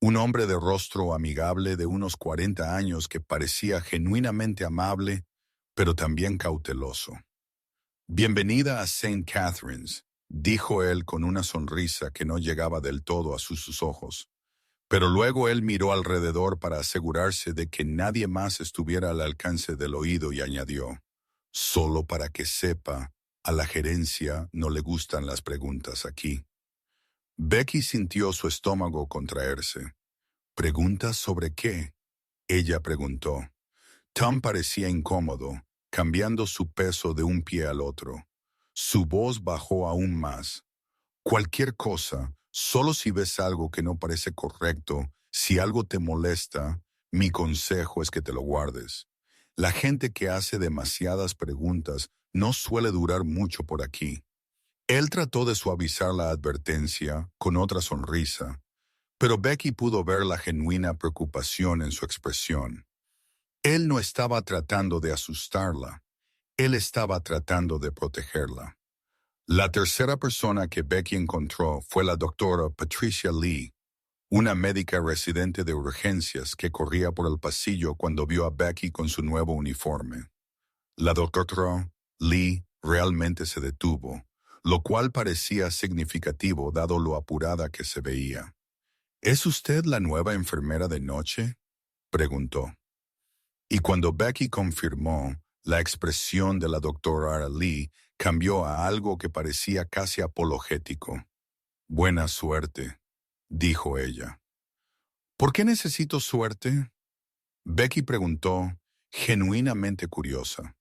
S1: un hombre de rostro amigable de unos 40 años que parecía genuinamente amable, pero también cauteloso. Bienvenida a St. Catharines, dijo él con una sonrisa que no llegaba del todo a sus ojos. Pero luego él miró alrededor para asegurarse de que nadie más estuviera al alcance del oído y añadió, solo para que sepa, a la gerencia no le gustan las preguntas aquí. Becky sintió su estómago contraerse. ¿Preguntas sobre qué? Ella preguntó. Tom parecía incómodo, cambiando su peso de un pie al otro. Su voz bajó aún más. Cualquier cosa, solo si ves algo que no parece correcto, si algo te molesta, mi consejo es que te lo guardes. La gente que hace demasiadas preguntas no suele durar mucho por aquí. Él trató de suavizar la advertencia con otra sonrisa, pero Becky pudo ver la genuina preocupación en su expresión. Él no estaba tratando de asustarla, él estaba tratando de protegerla. La tercera persona que Becky encontró fue la doctora Patricia Lee, una médica residente de urgencias que corría por el pasillo cuando vio a Becky con su nuevo uniforme. La doctora Lee realmente se detuvo, lo cual parecía significativo dado lo apurada que se veía. ¿Es usted la nueva enfermera de noche?, preguntó. Y cuando Becky confirmó, la expresión de la doctora Lee cambió a algo que parecía casi apologético. Buena suerte, dijo ella. ¿Por qué necesito suerte? Becky preguntó, genuinamente curiosa.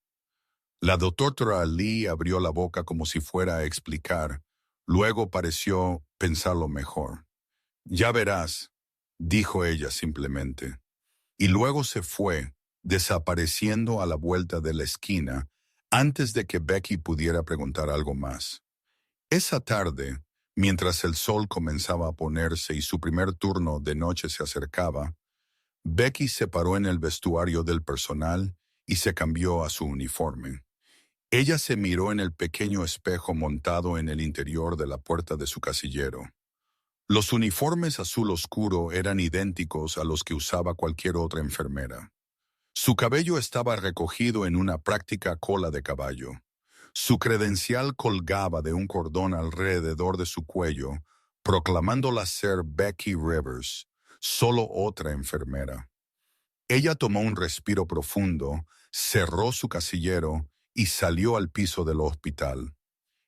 S1: La doctora Lee abrió la boca como si fuera a explicar, luego pareció pensarlo mejor. Ya verás, dijo ella simplemente. Y luego se fue, desapareciendo a la vuelta de la esquina antes de que Becky pudiera preguntar algo más. Esa tarde, mientras el sol comenzaba a ponerse y su primer turno de noche se acercaba, Becky se paró en el vestuario del personal y se cambió a su uniforme. Ella se miró en el pequeño espejo montado en el interior de la puerta de su casillero. Los uniformes azul oscuro eran idénticos a los que usaba cualquier otra enfermera. Su cabello estaba recogido en una práctica cola de caballo. Su credencial colgaba de un cordón alrededor de su cuello, proclamándola ser Becky Rivers, solo otra enfermera. Ella tomó un respiro profundo, cerró su casillero y salió al piso del hospital.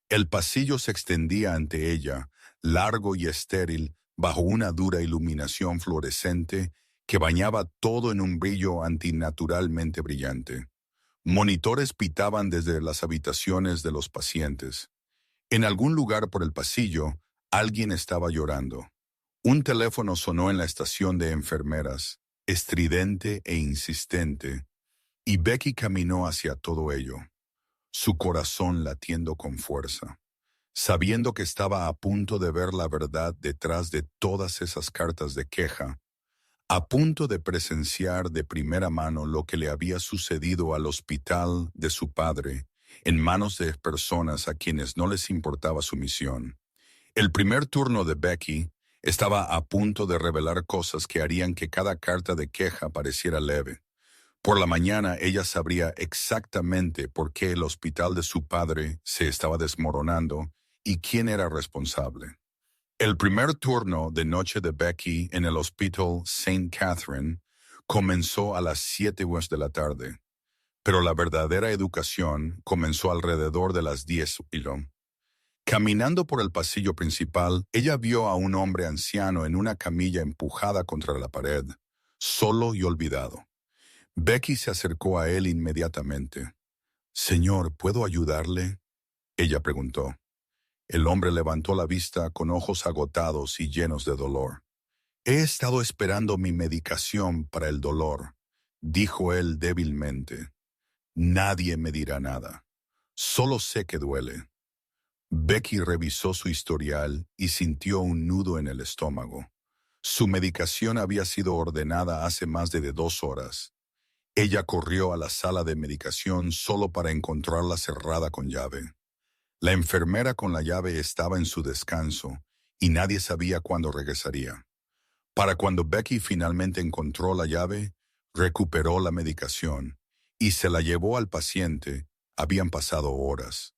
S1: El pasillo se extendía ante ella, largo y estéril, bajo una dura iluminación fluorescente que bañaba todo en un brillo antinaturalmente brillante. Monitores pitaban desde las habitaciones de los pacientes. En algún lugar por el pasillo, alguien estaba llorando. Un teléfono sonó en la estación de enfermeras, estridente e insistente, y Becky caminó hacia todo ello, su corazón latiendo con fuerza, sabiendo que estaba a punto de ver la verdad detrás de todas esas cartas de queja, a punto de presenciar de primera mano lo que le había sucedido al hospital de su padre, en manos de personas a quienes no les importaba su misión. El primer turno de Becky estaba a punto de revelar cosas que harían que cada carta de queja pareciera leve. Por la mañana ella sabría exactamente por qué el hospital de su padre se estaba desmoronando y quién era responsable. El primer turno de noche de Becky en el Hospital St. Catherine comenzó a las 7 de la tarde, pero la verdadera educación comenzó alrededor de las 10 p.m. Caminando por el pasillo principal, ella vio a un hombre anciano en una camilla empujada contra la pared, solo y olvidado. Becky se acercó a él inmediatamente. «Señor, ¿puedo ayudarle?», ella preguntó. El hombre levantó la vista con ojos agotados y llenos de dolor. «He estado esperando mi medicación para el dolor», dijo él débilmente. «Nadie me dirá nada. Solo sé que duele». Becky revisó su historial y sintió un nudo en el estómago. Su medicación había sido ordenada hace más de 2 horas. Ella corrió a la sala de medicación solo para encontrarla cerrada con llave. La enfermera con la llave estaba en su descanso y nadie sabía cuándo regresaría. Para cuando Becky finalmente encontró la llave, recuperó la medicación y se la llevó al paciente, habían pasado horas.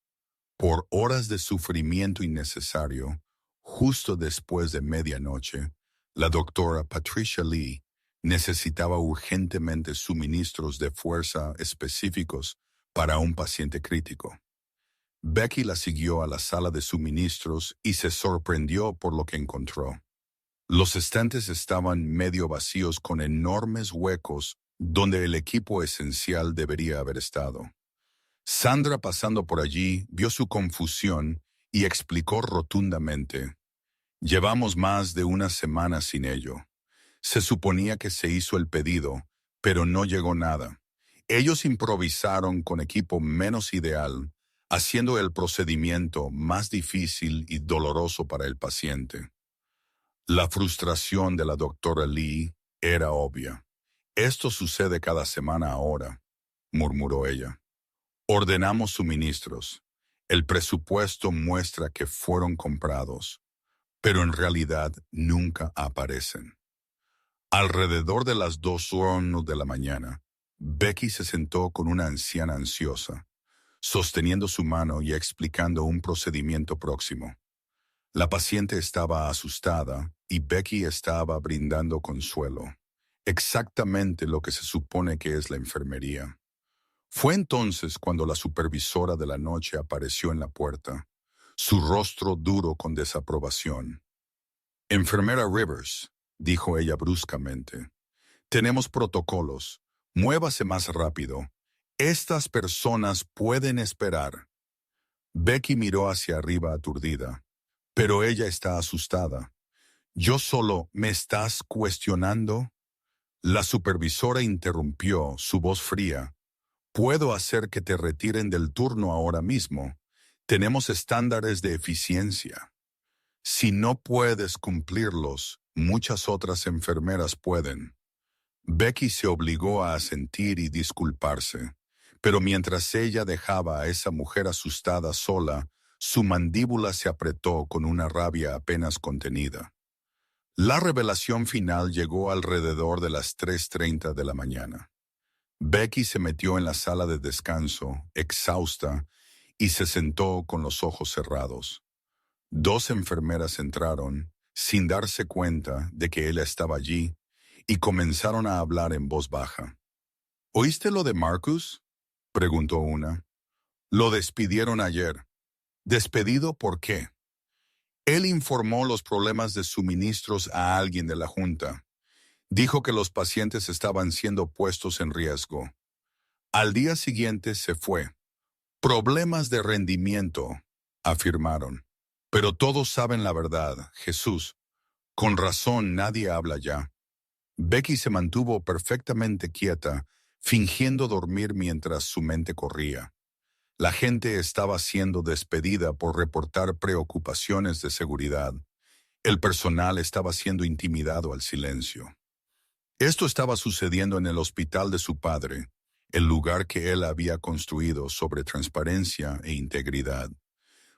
S1: Por horas de sufrimiento innecesario, justo después de medianoche, la doctora Patricia Lee necesitaba urgentemente suministros de fuerza específicos para un paciente crítico. Becky la siguió a la sala de suministros y se sorprendió por lo que encontró. Los estantes estaban medio vacíos con enormes huecos donde el equipo esencial debería haber estado. Sandra, pasando por allí, vio su confusión y explicó rotundamente: «Llevamos más de una semana sin ello. Se suponía que se hizo el pedido, pero no llegó nada. Ellos improvisaron con equipo menos ideal, haciendo el procedimiento más difícil y doloroso para el paciente». La frustración de la doctora Lee era obvia. «Esto sucede cada semana ahora», murmuró ella. «Ordenamos suministros. El presupuesto muestra que fueron comprados, pero en realidad nunca aparecen». Alrededor de las 2:01 de la mañana, Becky se sentó con una anciana ansiosa, sosteniendo su mano y explicando un procedimiento próximo. La paciente estaba asustada y Becky estaba brindando consuelo, exactamente lo que se supone que es la enfermería. Fue entonces cuando la supervisora de la noche apareció en la puerta, su rostro duro con desaprobación. «Enfermera Rivers», dijo ella bruscamente, «tenemos protocolos. Muévase más rápido. Estas personas pueden esperar». Becky miró hacia arriba aturdida, pero ella está asustada. «Yo solo, ¿me estás cuestionando?». La supervisora interrumpió, su voz fría. «Puedo hacer que te retiren del turno ahora mismo. Tenemos estándares de eficiencia. Si no puedes cumplirlos, muchas otras enfermeras pueden». Becky se obligó a asentir y disculparse, pero mientras ella dejaba a esa mujer asustada sola, su mandíbula se apretó con una rabia apenas contenida. La revelación final llegó alrededor de las 3:30 de la mañana. Becky se metió en la sala de descanso, exhausta, y se sentó con los ojos cerrados. 2 enfermeras entraron, sin darse cuenta de que ella estaba allí, y comenzaron a hablar en voz baja. «¿Oíste lo de Marcus?», preguntó una. «Lo despidieron ayer». «¿Despedido por qué?». «Él informó los problemas de suministros a alguien de la junta. Dijo que los pacientes estaban siendo puestos en riesgo». Al día siguiente se fue. Problemas de rendimiento, afirmaron. Pero todos saben la verdad, Jesús. Con razón nadie habla ya. Becky se mantuvo perfectamente quieta, fingiendo dormir mientras su mente corría. La gente estaba siendo despedida por reportar preocupaciones de seguridad. El personal estaba siendo intimidado al silencio. Esto estaba sucediendo en el hospital de su padre, el lugar que él había construido sobre transparencia e integridad.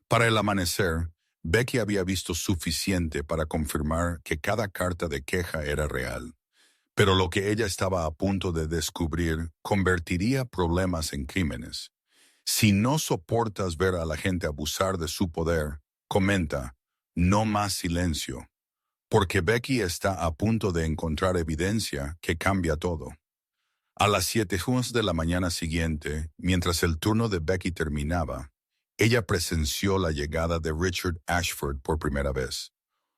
S1: Para el amanecer, Becky había visto suficiente para confirmar que cada carta de queja era real. Pero lo que ella estaba a punto de descubrir convertiría problemas en crímenes. Si no soportas ver a la gente abusar de su poder, comenta, no más silencio, porque Becky está a punto de encontrar evidencia que cambia todo. A las 7:00 de la mañana siguiente, mientras el turno de Becky terminaba, ella presenció la llegada de Richard Ashford por primera vez.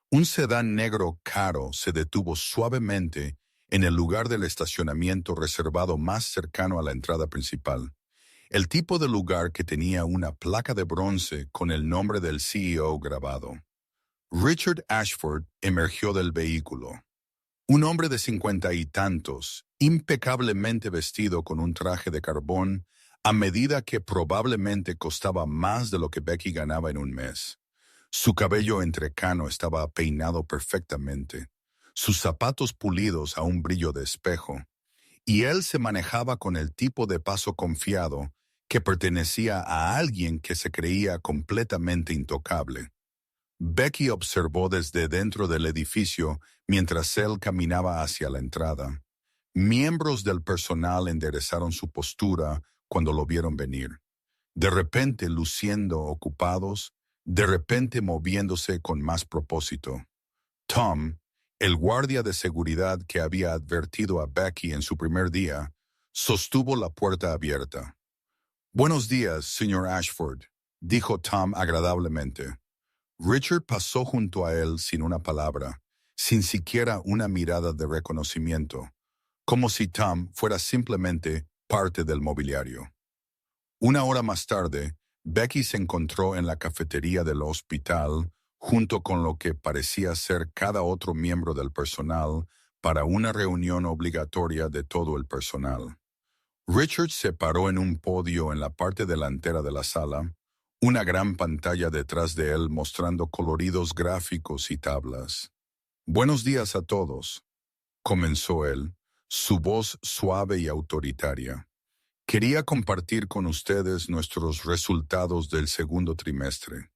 S1: Un sedán negro caro se detuvo suavemente en el lugar del estacionamiento reservado más cercano a la entrada principal. El tipo de lugar que tenía una placa de bronce con el nombre del CEO grabado. Richard Ashford emergió del vehículo. Un hombre de 50 y tantos, impecablemente vestido con un traje de carbón, a medida que probablemente costaba más de lo que Becky ganaba en un mes. Su cabello entrecano estaba peinado perfectamente, sus zapatos pulidos a un brillo de espejo, y él se manejaba con el tipo de paso confiado que pertenecía a alguien que se creía completamente intocable. Becky observó desde dentro del edificio mientras él caminaba hacia la entrada. Miembros del personal enderezaron su postura cuando lo vieron venir, de repente luciendo ocupados, de repente moviéndose con más propósito. Tom, el guardia de seguridad que había advertido a Becky en su primer día, sostuvo la puerta abierta. «Buenos días, señor Ashford», dijo Tom agradablemente. Richard pasó junto a él sin una palabra, sin siquiera una mirada de reconocimiento, como si Tom fuera simplemente parte del mobiliario. Una hora más tarde, Becky se encontró en la cafetería del hospital junto con lo que parecía ser cada otro miembro del personal para una reunión obligatoria de todo el personal. Richard se paró en un podio en la parte delantera de la sala, una gran pantalla detrás de él mostrando coloridos gráficos y tablas. «Buenos días a todos», comenzó él, su voz suave y autoritaria. «Quería compartir con ustedes nuestros resultados del segundo trimestre.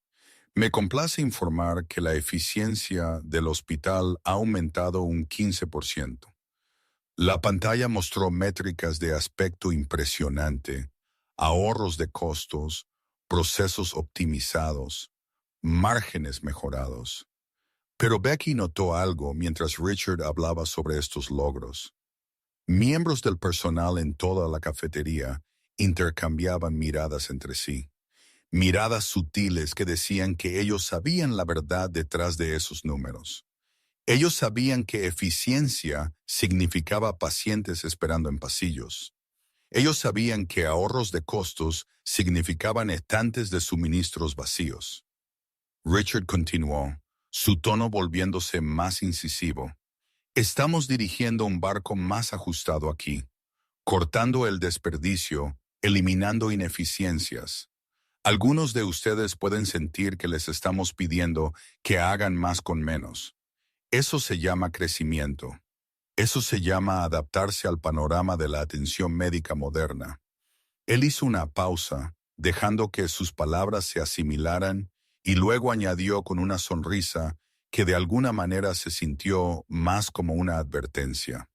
S1: Me complace informar que la eficiencia del hospital ha aumentado un 15%. La pantalla mostró métricas de aspecto impresionante, ahorros de costos, procesos optimizados, márgenes mejorados. Pero Becky notó algo mientras Richard hablaba sobre estos logros. Miembros del personal en toda la cafetería intercambiaban miradas entre sí, miradas sutiles que decían que ellos sabían la verdad detrás de esos números. Ellos sabían que eficiencia significaba pacientes esperando en pasillos. Ellos sabían que ahorros de costos significaban estantes de suministros vacíos. Richard continuó, su tono volviéndose más incisivo. «Estamos dirigiendo un barco más ajustado aquí, cortando el desperdicio, eliminando ineficiencias. Algunos de ustedes pueden sentir que les estamos pidiendo que hagan más con menos. Eso se llama crecimiento. Eso se llama adaptarse al panorama de la atención médica moderna». Él hizo una pausa, dejando que sus palabras se asimilaran, y luego añadió con una sonrisa que de alguna manera se sintió más como una advertencia.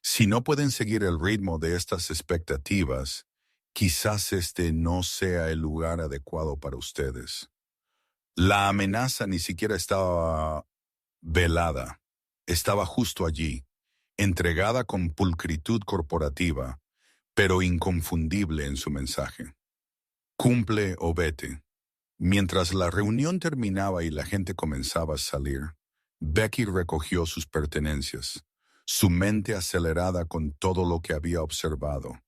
S1: «Si no pueden seguir el ritmo de estas expectativas, quizás este no sea el lugar adecuado para ustedes». La amenaza ni siquiera estaba velada, estaba justo allí, entregada con pulcritud corporativa, pero inconfundible en su mensaje. «Cumple o vete». Mientras la reunión terminaba y la gente comenzaba a salir, Becky recogió sus pertenencias, su mente acelerada con todo lo que había observado.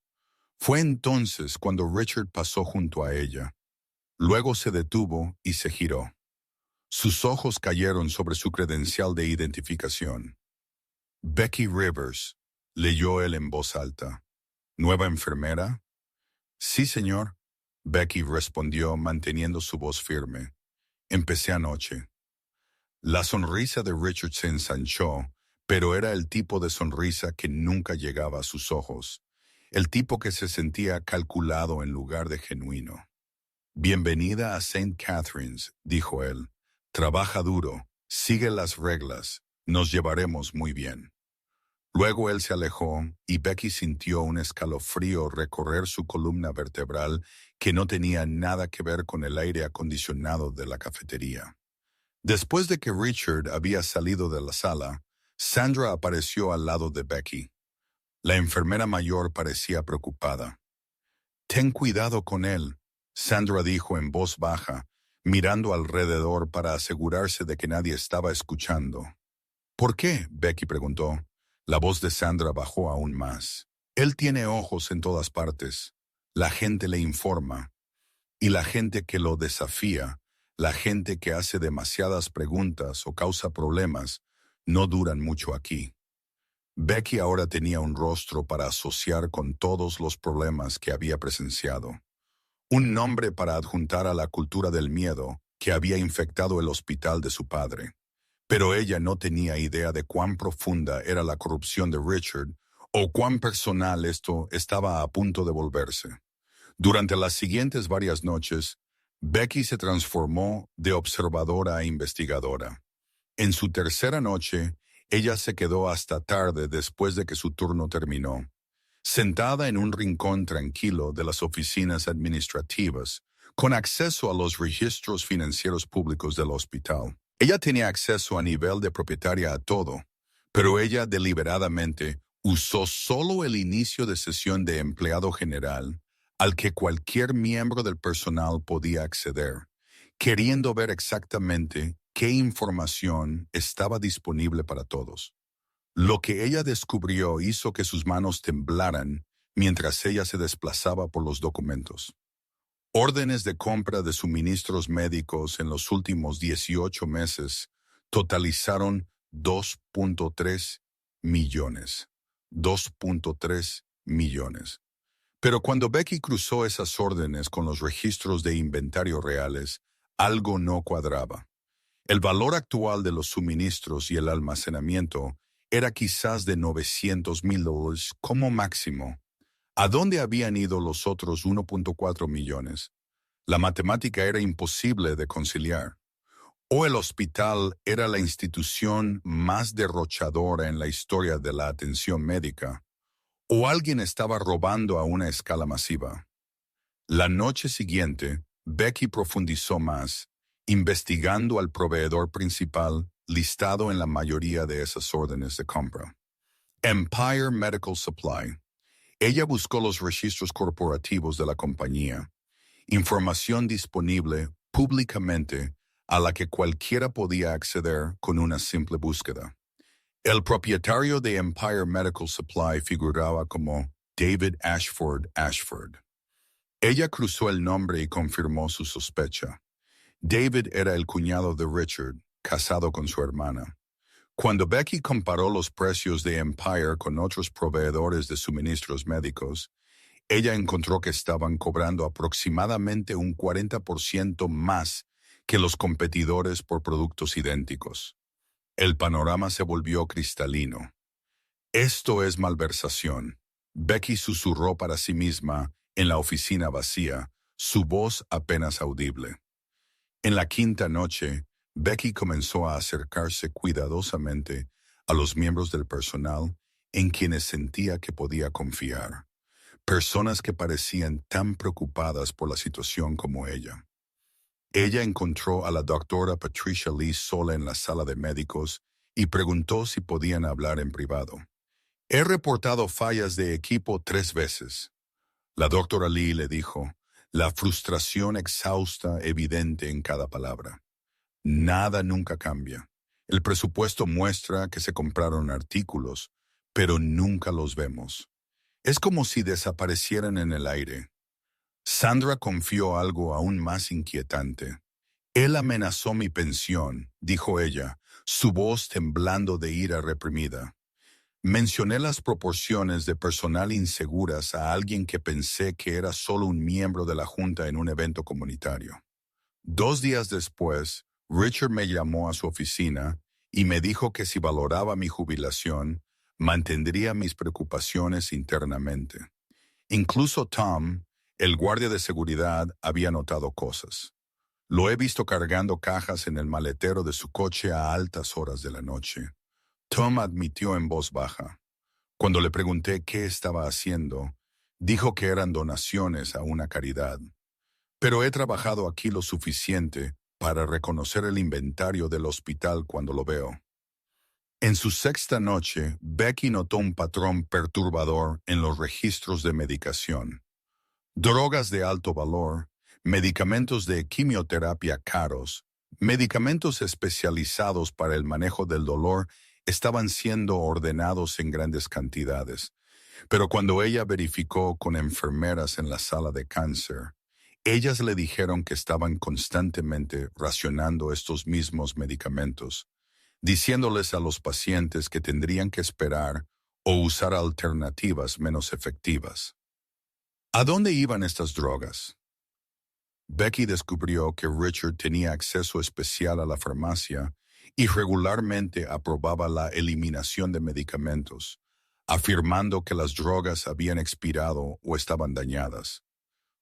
S1: Fue entonces cuando Richard pasó junto a ella. Luego se detuvo y se giró. Sus ojos cayeron sobre su credencial de identificación. Becky Rivers, leyó él en voz alta. ¿Nueva enfermera? Sí, señor. Becky respondió manteniendo su voz firme. Empecé anoche. La sonrisa de Richard se ensanchó, pero era el tipo de sonrisa que nunca llegaba a sus ojos, el tipo que se sentía calculado en lugar de genuino. Bienvenida a St. Catherine's, dijo él. Trabaja duro, sigue las reglas, nos llevaremos muy bien. Luego él se alejó y Becky sintió un escalofrío recorrer su columna vertebral que no tenía nada que ver con el aire acondicionado de la cafetería. Después de que Richard había salido de la sala, Sandra apareció al lado de Becky. La enfermera mayor parecía preocupada. Ten cuidado con él, Sandra dijo en voz baja, mirando alrededor para asegurarse de que nadie estaba escuchando. ¿Por qué? Becky preguntó. La voz de Sandra bajó aún más. Él tiene ojos en todas partes. La gente le informa. Y la gente que lo desafía, la gente que hace demasiadas preguntas o causa problemas, no duran mucho aquí. Becky ahora tenía un rostro para asociar con todos los problemas que había presenciado. Un nombre para adjuntar a la cultura del miedo que había infectado el hospital de su padre. Pero ella no tenía idea de cuán profunda era la corrupción de Richard o cuán personal esto estaba a punto de volverse. Durante las siguientes varias noches, Becky se transformó de observadora a investigadora. En su tercera noche, ella se quedó hasta tarde después de que su turno terminó. Sentada en un rincón tranquilo de las oficinas administrativas, con acceso a los registros financieros públicos del hospital. Ella tenía acceso a nivel de propietaria a todo, pero ella deliberadamente usó solo el inicio de sesión de empleado general al que cualquier miembro del personal podía acceder, queriendo ver exactamente qué información estaba disponible para todos. Lo que ella descubrió hizo que sus manos temblaran mientras ella se desplazaba por los documentos. Órdenes de compra de suministros médicos en los últimos 18 meses totalizaron 2.3 millones. 2.3 millones. Pero cuando Becky cruzó esas órdenes con los registros de inventario reales, algo no cuadraba. El valor actual de los suministros y el almacenamiento era quizás de $900,000 como máximo. ¿A dónde habían ido los otros 1.4 millones? La matemática era imposible de conciliar. O el hospital era la institución más derrochadora en la historia de la atención médica, o alguien estaba robando a una escala masiva. La noche siguiente, Becky profundizó más, investigando al proveedor principal listado en la mayoría de esas órdenes de compra. Empire Medical Supply. Ella buscó los registros corporativos de la compañía, información disponible públicamente a la que cualquiera podía acceder con una simple búsqueda. El propietario de Empire Medical Supply figuraba como David Ashford. Ella cruzó el nombre y confirmó su sospecha. David era el cuñado de Richard, casado con su hermana. Cuando Becky comparó los precios de Empire con otros proveedores de suministros médicos, ella encontró que estaban cobrando aproximadamente un 40% más que los competidores por productos idénticos. El panorama se volvió cristalino. Esto es malversación. Becky susurró para sí misma en la oficina vacía, su voz apenas audible. En la quinta noche, Becky comenzó a acercarse cuidadosamente a los miembros del personal en quienes sentía que podía confiar, personas que parecían tan preocupadas por la situación como ella. Ella encontró a la doctora Patricia Lee sola en la sala de médicos y preguntó si podían hablar en privado. He reportado fallas de equipo 3 veces. La doctora Lee le dijo, la frustración exhausta evidente en cada palabra. Nada nunca cambia. El presupuesto muestra que se compraron artículos, pero nunca los vemos. Es como si desaparecieran en el aire. Sandra confió algo aún más inquietante. Él amenazó mi pensión, dijo ella, su voz temblando de ira reprimida. Mencioné las proporciones de personal inseguras a alguien que pensé que era solo un miembro de la junta en un evento comunitario. 2 días después, Richard me llamó a su oficina y me dijo que si valoraba mi jubilación, mantendría mis preocupaciones internamente. Incluso Tom, el guardia de seguridad, había notado cosas. Lo he visto cargando cajas en el maletero de su coche a altas horas de la noche. Tom admitió en voz baja. Cuando le pregunté qué estaba haciendo, dijo que eran donaciones a una caridad. Pero he trabajado aquí lo suficiente para reconocer el inventario del hospital cuando lo veo. En su sexta noche, Becky notó un patrón perturbador en los registros de medicación. Drogas de alto valor, medicamentos de quimioterapia caros, medicamentos especializados para el manejo del dolor estaban siendo ordenados en grandes cantidades. Pero cuando ella verificó con enfermeras en la sala de cáncer, ellas le dijeron que estaban constantemente racionando estos mismos medicamentos, diciéndoles a los pacientes que tendrían que esperar o usar alternativas menos efectivas. ¿A dónde iban estas drogas? Becky descubrió que Richard tenía acceso especial a la farmacia y regularmente aprobaba la eliminación de medicamentos, afirmando que las drogas habían expirado o estaban dañadas.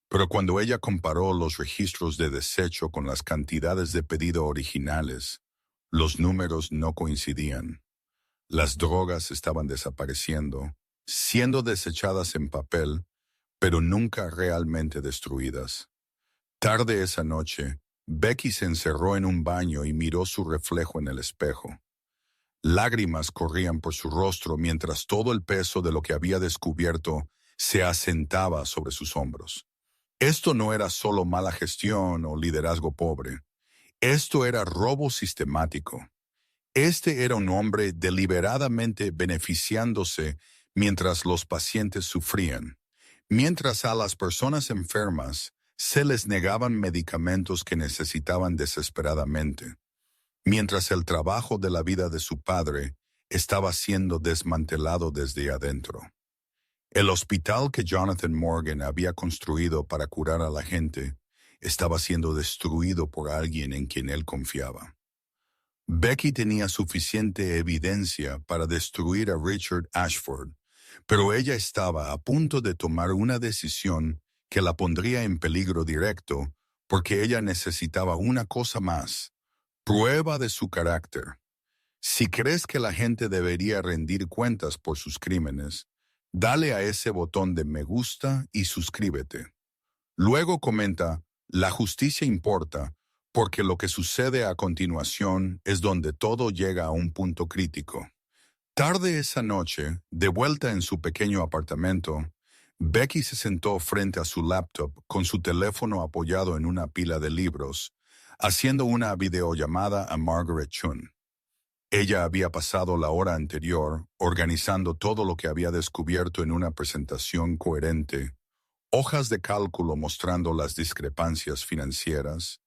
S1: Pero cuando ella comparó los registros de desecho con las cantidades de pedido originales, los números no coincidían. Las drogas estaban desapareciendo, siendo desechadas en papel, pero nunca realmente destruidas. Tarde esa noche, Becky se encerró en un baño y miró su reflejo en el espejo. Lágrimas corrían por su rostro mientras todo el peso de lo que había descubierto se asentaba sobre sus hombros. Esto no era solo mala gestión o liderazgo pobre. Esto era robo sistemático. Este era un hombre deliberadamente beneficiándose mientras los pacientes sufrían, mientras a las personas enfermas se les negaban medicamentos que necesitaban desesperadamente, mientras el trabajo de la vida de su padre estaba siendo desmantelado desde adentro. El hospital que Jonathan Morgan había construido para curar a la gente estaba siendo destruido por alguien en quien él confiaba. Becky tenía suficiente evidencia para destruir a Richard Ashford, pero ella estaba a punto de tomar una decisión que la pondría en peligro directo porque ella necesitaba una cosa más, prueba de su carácter. Si crees que la gente debería rendir cuentas por sus crímenes, dale a ese botón de me gusta y suscríbete. Luego comenta, la justicia importa, porque lo que sucede a continuación es donde todo llega a un punto crítico. Tarde esa noche, de vuelta en su pequeño apartamento, Becky se sentó frente a su laptop con su teléfono apoyado en una pila de libros, haciendo una videollamada a Margaret Chun. Ella había pasado la hora anterior organizando todo lo que había descubierto en una presentación coherente, hojas de cálculo mostrando las discrepancias financieras,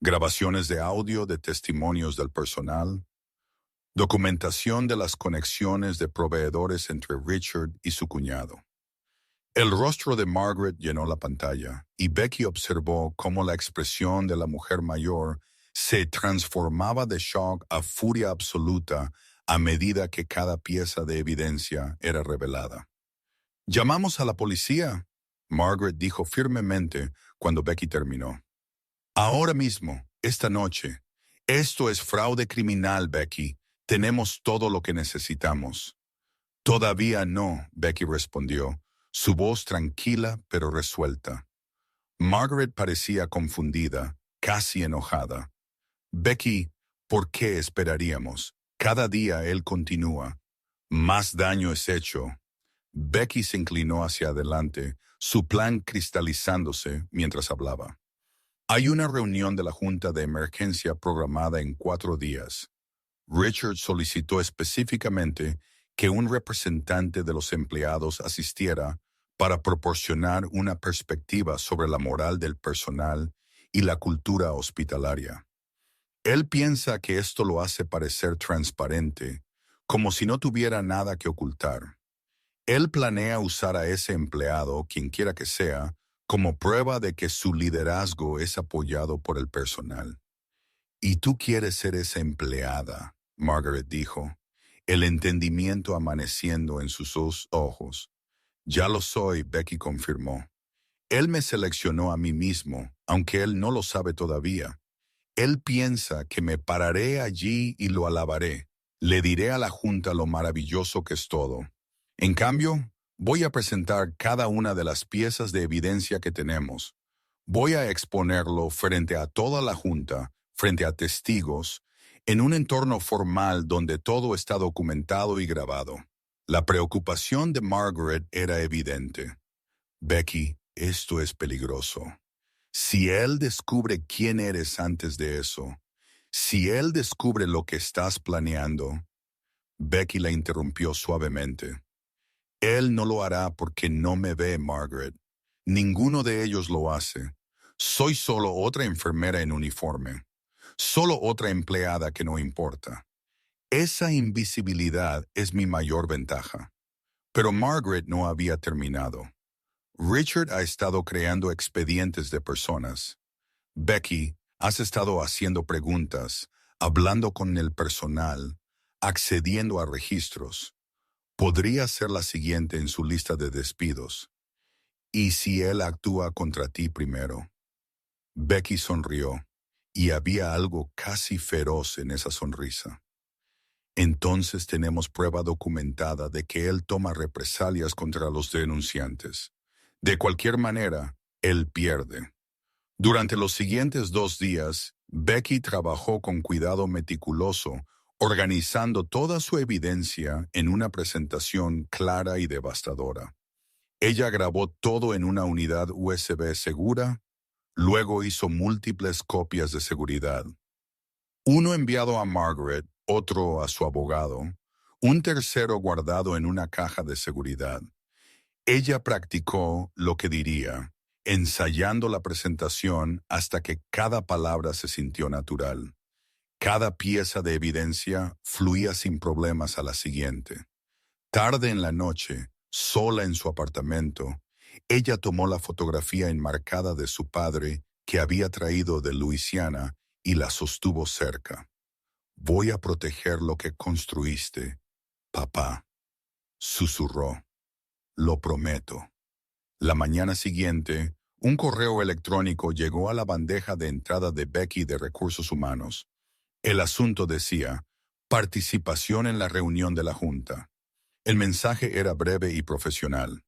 S1: grabaciones de audio de testimonios del personal, documentación de las conexiones de proveedores entre Richard y su cuñado. El rostro de Margaret llenó la pantalla y Becky observó cómo la expresión de la mujer mayor se transformaba de shock a furia absoluta a medida que cada pieza de evidencia era revelada. «Llamamos a la policía», Margaret dijo firmemente cuando Becky terminó. «Ahora mismo, esta noche. Esto es fraude criminal, Becky. Tenemos todo lo que necesitamos». «Todavía no», Becky respondió, su voz tranquila pero resuelta. Margaret parecía confundida, casi enojada. «Becky, ¿por qué esperaríamos? Cada día él continúa. Más daño es hecho». Becky se inclinó hacia adelante, su plan cristalizándose mientras hablaba. «Hay una reunión de la Junta de Emergencia programada en 4 días. Richard solicitó específicamente que un representante de los empleados asistiera para proporcionar una perspectiva sobre la moral del personal y la cultura hospitalaria. Él piensa que esto lo hace parecer transparente, como si no tuviera nada que ocultar. Él planea usar a ese empleado, quien quiera que sea, como prueba de que su liderazgo es apoyado por el personal. Y tú quieres ser esa empleada, Margaret dijo, el entendimiento amaneciendo en sus dos ojos. Ya lo soy, Becky confirmó. Él me seleccionó a mí mismo, aunque él no lo sabe todavía. Él piensa que me pararé allí y lo alabaré. Le diré a la Junta lo maravilloso que es todo. En cambio, voy a presentar cada una de las piezas de evidencia que tenemos. Voy a exponerlo frente a toda la Junta, frente a testigos, en un entorno formal donde todo está documentado y grabado. La preocupación de Margaret era evidente. Becky, esto es peligroso. Si él descubre quién eres antes de eso, si él descubre lo que estás planeando, Becky la interrumpió suavemente. Él no lo hará porque no me ve, Margaret. Ninguno de ellos lo hace. Soy solo otra enfermera en uniforme. Solo otra empleada que no importa. Esa invisibilidad es mi mayor ventaja. Pero Margaret no había terminado. Richard ha estado creando expedientes de personas. Becky, has estado haciendo preguntas, hablando con el personal, accediendo a registros. Podría ser la siguiente en su lista de despidos. ¿Y si él actúa contra ti primero? Becky sonrió, y había algo casi feroz en esa sonrisa. Entonces tenemos prueba documentada de que él toma represalias contra los denunciantes. De cualquier manera, él pierde. Durante los siguientes 2 días, Becky trabajó con cuidado meticuloso, organizando toda su evidencia en una presentación clara y devastadora. Ella grabó todo en una unidad USB segura, luego hizo múltiples copias de seguridad. Uno enviado a Margaret, otro a su abogado, un tercero guardado en una caja de seguridad. Ella practicó lo que diría, ensayando la presentación hasta que cada palabra se sintió natural. Cada pieza de evidencia fluía sin problemas a la siguiente. Tarde en la noche, sola en su apartamento, ella tomó la fotografía enmarcada de su padre que había traído de Luisiana y la sostuvo cerca. Voy a proteger lo que construiste, papá, susurró. Lo prometo. La mañana siguiente, un correo electrónico llegó a la bandeja de entrada de Becky de Recursos Humanos. El asunto decía, participación en la reunión de la Junta. El mensaje era breve y profesional.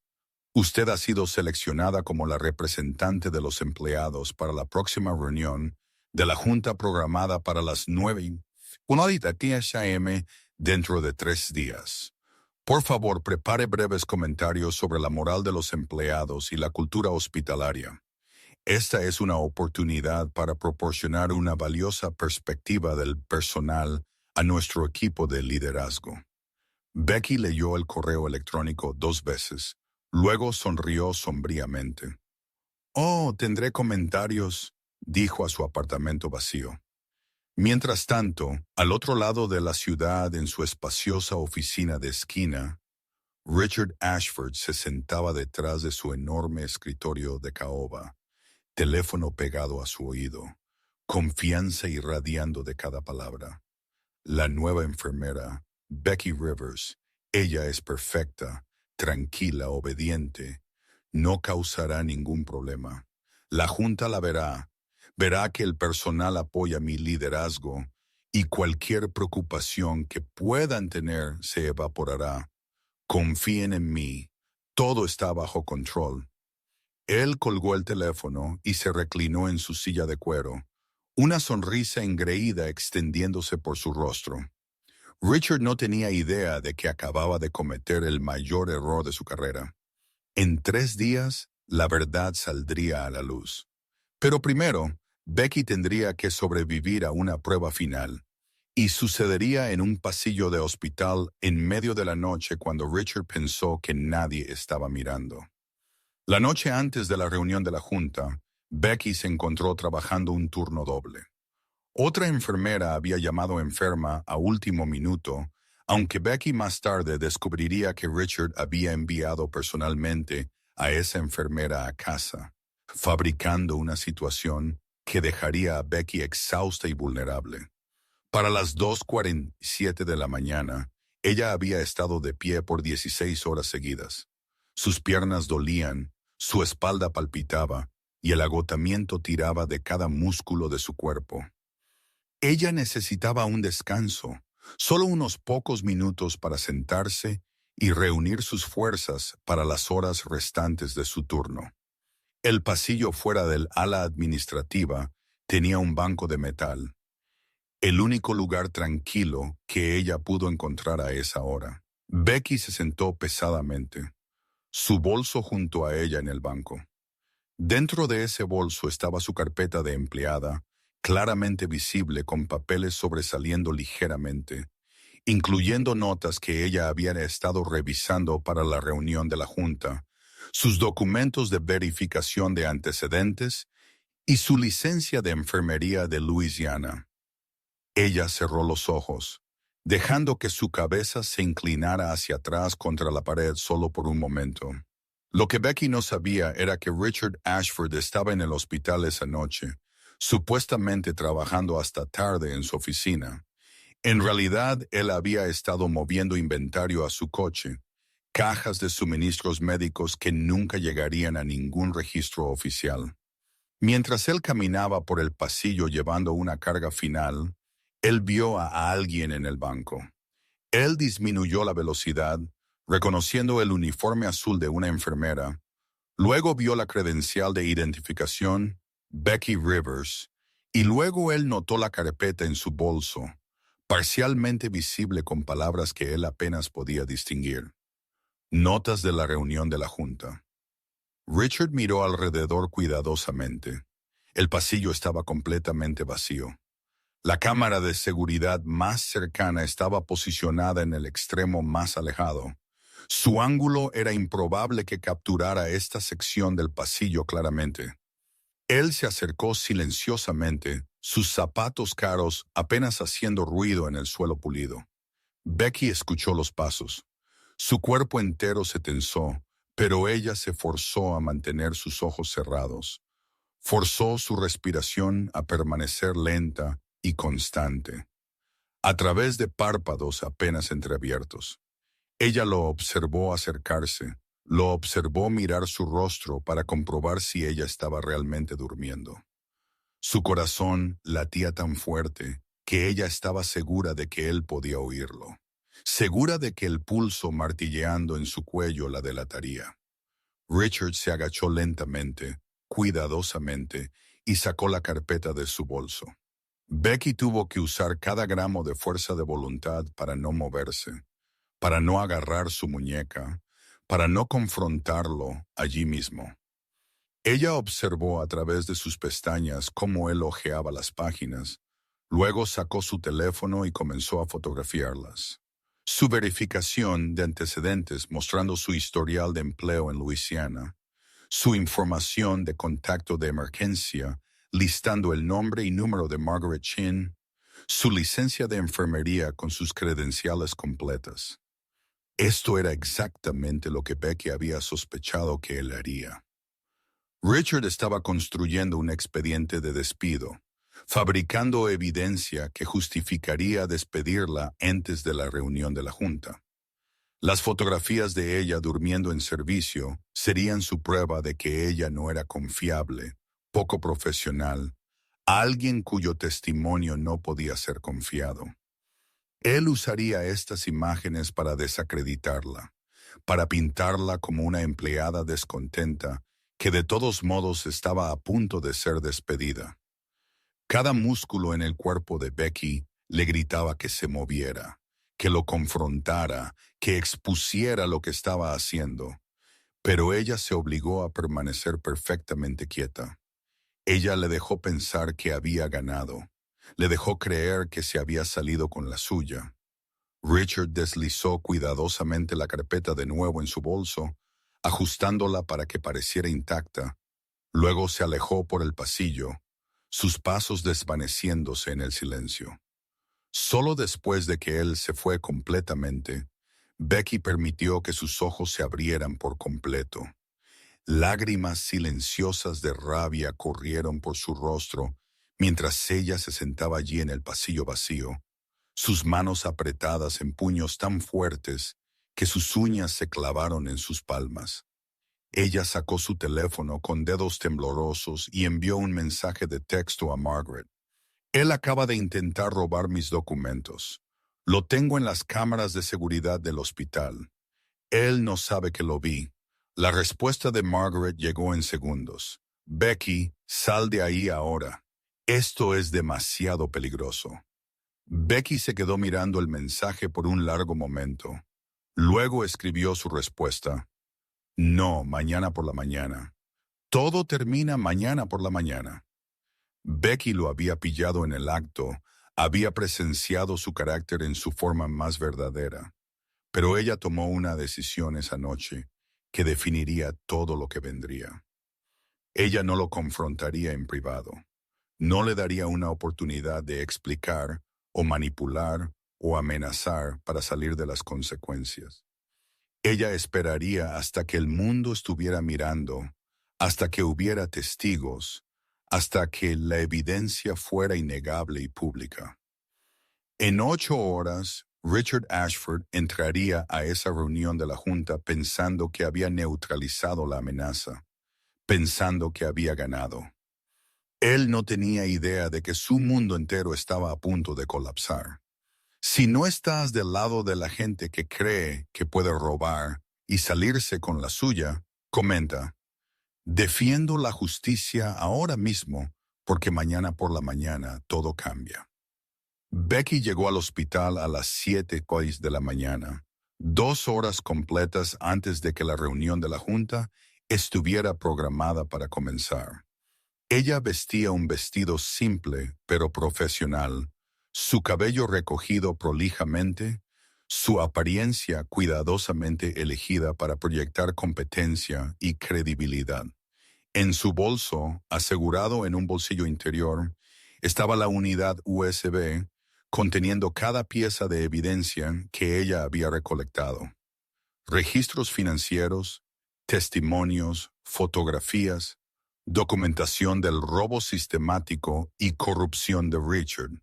S1: Usted ha sido seleccionada como la representante de los empleados para la próxima reunión de la Junta programada para las 9:10 a.m. dentro de 3 días. Por favor, prepare breves comentarios sobre la moral de los empleados y la cultura hospitalaria. Esta es una oportunidad para proporcionar una valiosa perspectiva del personal a nuestro equipo de liderazgo. Becky leyó el correo electrónico 2 veces, luego sonrió sombríamente. Oh, tendré comentarios, dijo a su apartamento vacío. Mientras tanto, al otro lado de la ciudad, en su espaciosa oficina de esquina, Richard Ashford se sentaba detrás de su enorme escritorio de caoba, teléfono pegado a su oído, confianza irradiando de cada palabra. La nueva enfermera, Becky Rivers, ella es perfecta, tranquila, obediente, no causará ningún problema. La Junta la verá. Verá que el personal apoya mi liderazgo y cualquier preocupación que puedan tener se evaporará. Confíen en mí. Todo está bajo control. Él colgó el teléfono y se reclinó en su silla de cuero, una sonrisa engreída extendiéndose por su rostro. Richard no tenía idea de que acababa de cometer el mayor error de su carrera. En 3 días, la verdad saldría a la luz. Pero primero, Becky tendría que sobrevivir a una prueba final. Y sucedería en un pasillo de hospital en medio de la noche cuando Richard pensó que nadie estaba mirando. La noche antes de la reunión de la junta, Becky se encontró trabajando un turno doble. Otra enfermera había llamado enferma a último minuto, aunque Becky más tarde descubriría que Richard había enviado personalmente a esa enfermera a casa, fabricando una situación que dejaría a Becky exhausta y vulnerable. Para las 2:47 de la mañana, ella había estado de pie por 16 horas seguidas. Sus piernas dolían, su espalda palpitaba y el agotamiento tiraba de cada músculo de su cuerpo. Ella necesitaba un descanso, solo unos pocos minutos para sentarse y reunir sus fuerzas para las horas restantes de su turno. El pasillo fuera del ala administrativa tenía un banco de metal, el único lugar tranquilo que ella pudo encontrar a esa hora. Becky se sentó pesadamente, su bolso junto a ella en el banco. Dentro de ese bolso estaba su carpeta de empleada, claramente visible con papeles sobresaliendo ligeramente, incluyendo notas que ella había estado revisando para la reunión de la junta, sus documentos de verificación de antecedentes y su licencia de enfermería de Luisiana. Ella cerró los ojos, dejando que su cabeza se inclinara hacia atrás contra la pared solo por un momento. Lo que Becky no sabía era que Richard Ashford estaba en el hospital esa noche, supuestamente trabajando hasta tarde en su oficina. En realidad, él había estado moviendo inventario a su coche, cajas de suministros médicos que nunca llegarían a ningún registro oficial. Mientras él caminaba por el pasillo llevando una carga final, él vio a alguien en el banco. Él disminuyó la velocidad, reconociendo el uniforme azul de una enfermera. Luego vio la credencial de identificación, Becky Rivers, y luego él notó la carpeta en su bolso, parcialmente visible con palabras que él apenas podía distinguir. Notas de la reunión de la junta. Richard miró alrededor cuidadosamente. El pasillo estaba completamente vacío. La cámara de seguridad más cercana estaba posicionada en el extremo más alejado. Su ángulo era improbable que capturara esta sección del pasillo claramente. Él se acercó silenciosamente, sus zapatos caros apenas haciendo ruido en el suelo pulido. Becky escuchó los pasos. Su cuerpo entero se tensó, pero ella se forzó a mantener sus ojos cerrados. Forzó su respiración a permanecer lenta y constante, a través de párpados apenas entreabiertos. Ella lo observó acercarse, lo observó mirar su rostro para comprobar si ella estaba realmente durmiendo. Su corazón latía tan fuerte que ella estaba segura de que él podía oírlo, segura de que el pulso martilleando en su cuello la delataría. Richard se agachó lentamente, cuidadosamente, y sacó la carpeta de su bolso. Becky tuvo que usar cada gramo de fuerza de voluntad para no moverse, para no agarrar su muñeca, para no confrontarlo allí mismo. Ella observó a través de sus pestañas cómo él hojeaba las páginas, luego sacó su teléfono y comenzó a fotografiarlas. Su verificación de antecedentes mostrando su historial de empleo en Luisiana, su información de contacto de emergencia, listando el nombre y número de Margaret Chin, su licencia de enfermería con sus credenciales completas. Esto era exactamente lo que Becky había sospechado que él haría. Richard estaba construyendo un expediente de despido, fabricando evidencia que justificaría despedirla antes de la reunión de la junta. Las fotografías de ella durmiendo en servicio serían su prueba de que ella no era confiable, poco profesional, alguien cuyo testimonio no podía ser confiado. Él usaría estas imágenes para desacreditarla, para pintarla como una empleada descontenta que de todos modos estaba a punto de ser despedida. Cada músculo en el cuerpo de Becky le gritaba que se moviera, que lo confrontara, que expusiera lo que estaba haciendo, pero ella se obligó a permanecer perfectamente quieta. Ella le dejó pensar que había ganado, Le dejó creer que se había salido con la suya. Richard deslizó cuidadosamente la carpeta de nuevo en su bolso, ajustándola para que pareciera intacta. Luego se alejó por el pasillo, sus pasos desvaneciéndose en el silencio. Solo después de que él se fue completamente, Becky permitió que sus ojos se abrieran por completo. Lágrimas silenciosas de rabia corrieron por su rostro mientras ella se sentaba allí en el pasillo vacío, sus manos apretadas en puños tan fuertes que sus uñas se clavaron en sus palmas. Ella sacó su teléfono con dedos temblorosos y envió un mensaje de texto a Margaret. Él acaba de intentar robar mis documentos. Lo tengo en las cámaras de seguridad del hospital. Él no sabe que lo vi. La respuesta de Margaret llegó en segundos. Becky, sal de ahí ahora. Esto es demasiado peligroso. Becky se quedó mirando el mensaje por un largo momento. Luego escribió su respuesta. No, mañana por la mañana. Todo termina mañana por la mañana. Becky lo había pillado en el acto, había presenciado su carácter en su forma más verdadera. Pero ella tomó una decisión esa noche que definiría todo lo que vendría. Ella no lo confrontaría en privado. No le daría una oportunidad de explicar o manipular o amenazar para salir de las consecuencias. Ella esperaría hasta que el mundo estuviera mirando, hasta que hubiera testigos, hasta que la evidencia fuera innegable y pública. En 8 horas, Richard Ashford entraría a esa reunión de la Junta pensando que había neutralizado la amenaza, pensando que había ganado. Él no tenía idea de que su mundo entero estaba a punto de colapsar. Si no estás del lado de la gente que cree que puede robar y salirse con la suya, comenta, defiendo la justicia ahora mismo porque mañana por la mañana todo cambia. Becky llegó al hospital a las 7:06 de la mañana, 2 horas completas antes de que la reunión de la Junta estuviera programada para comenzar. Ella vestía un vestido simple pero profesional, su cabello recogido prolijamente, su apariencia cuidadosamente elegida para proyectar competencia y credibilidad. En su bolso, asegurado en un bolsillo interior, estaba la unidad USB conteniendo cada pieza de evidencia que ella había recolectado. Registros financieros, testimonios, fotografías, documentación del robo sistemático y corrupción de Richard.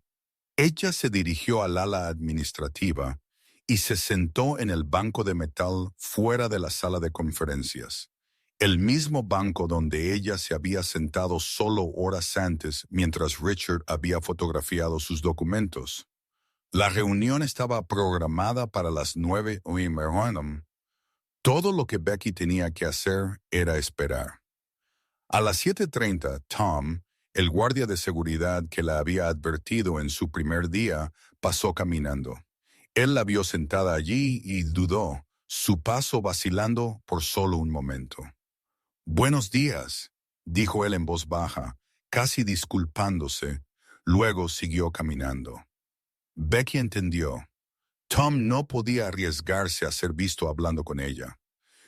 S1: Ella se dirigió al ala administrativa y se sentó en el banco de metal fuera de la sala de conferencias, el mismo banco donde ella se había sentado solo horas antes mientras Richard había fotografiado sus documentos. La reunión estaba programada para las 9 a.m. Todo lo que Becky tenía que hacer era esperar. A las 7:30, Tom, el guardia de seguridad que la había advertido en su primer día, pasó caminando. Él la vio sentada allí y dudó, su paso vacilando por solo un momento. «Buenos días», dijo él en voz baja, casi disculpándose. Luego siguió caminando. Becky entendió. Tom no podía arriesgarse a ser visto hablando con ella.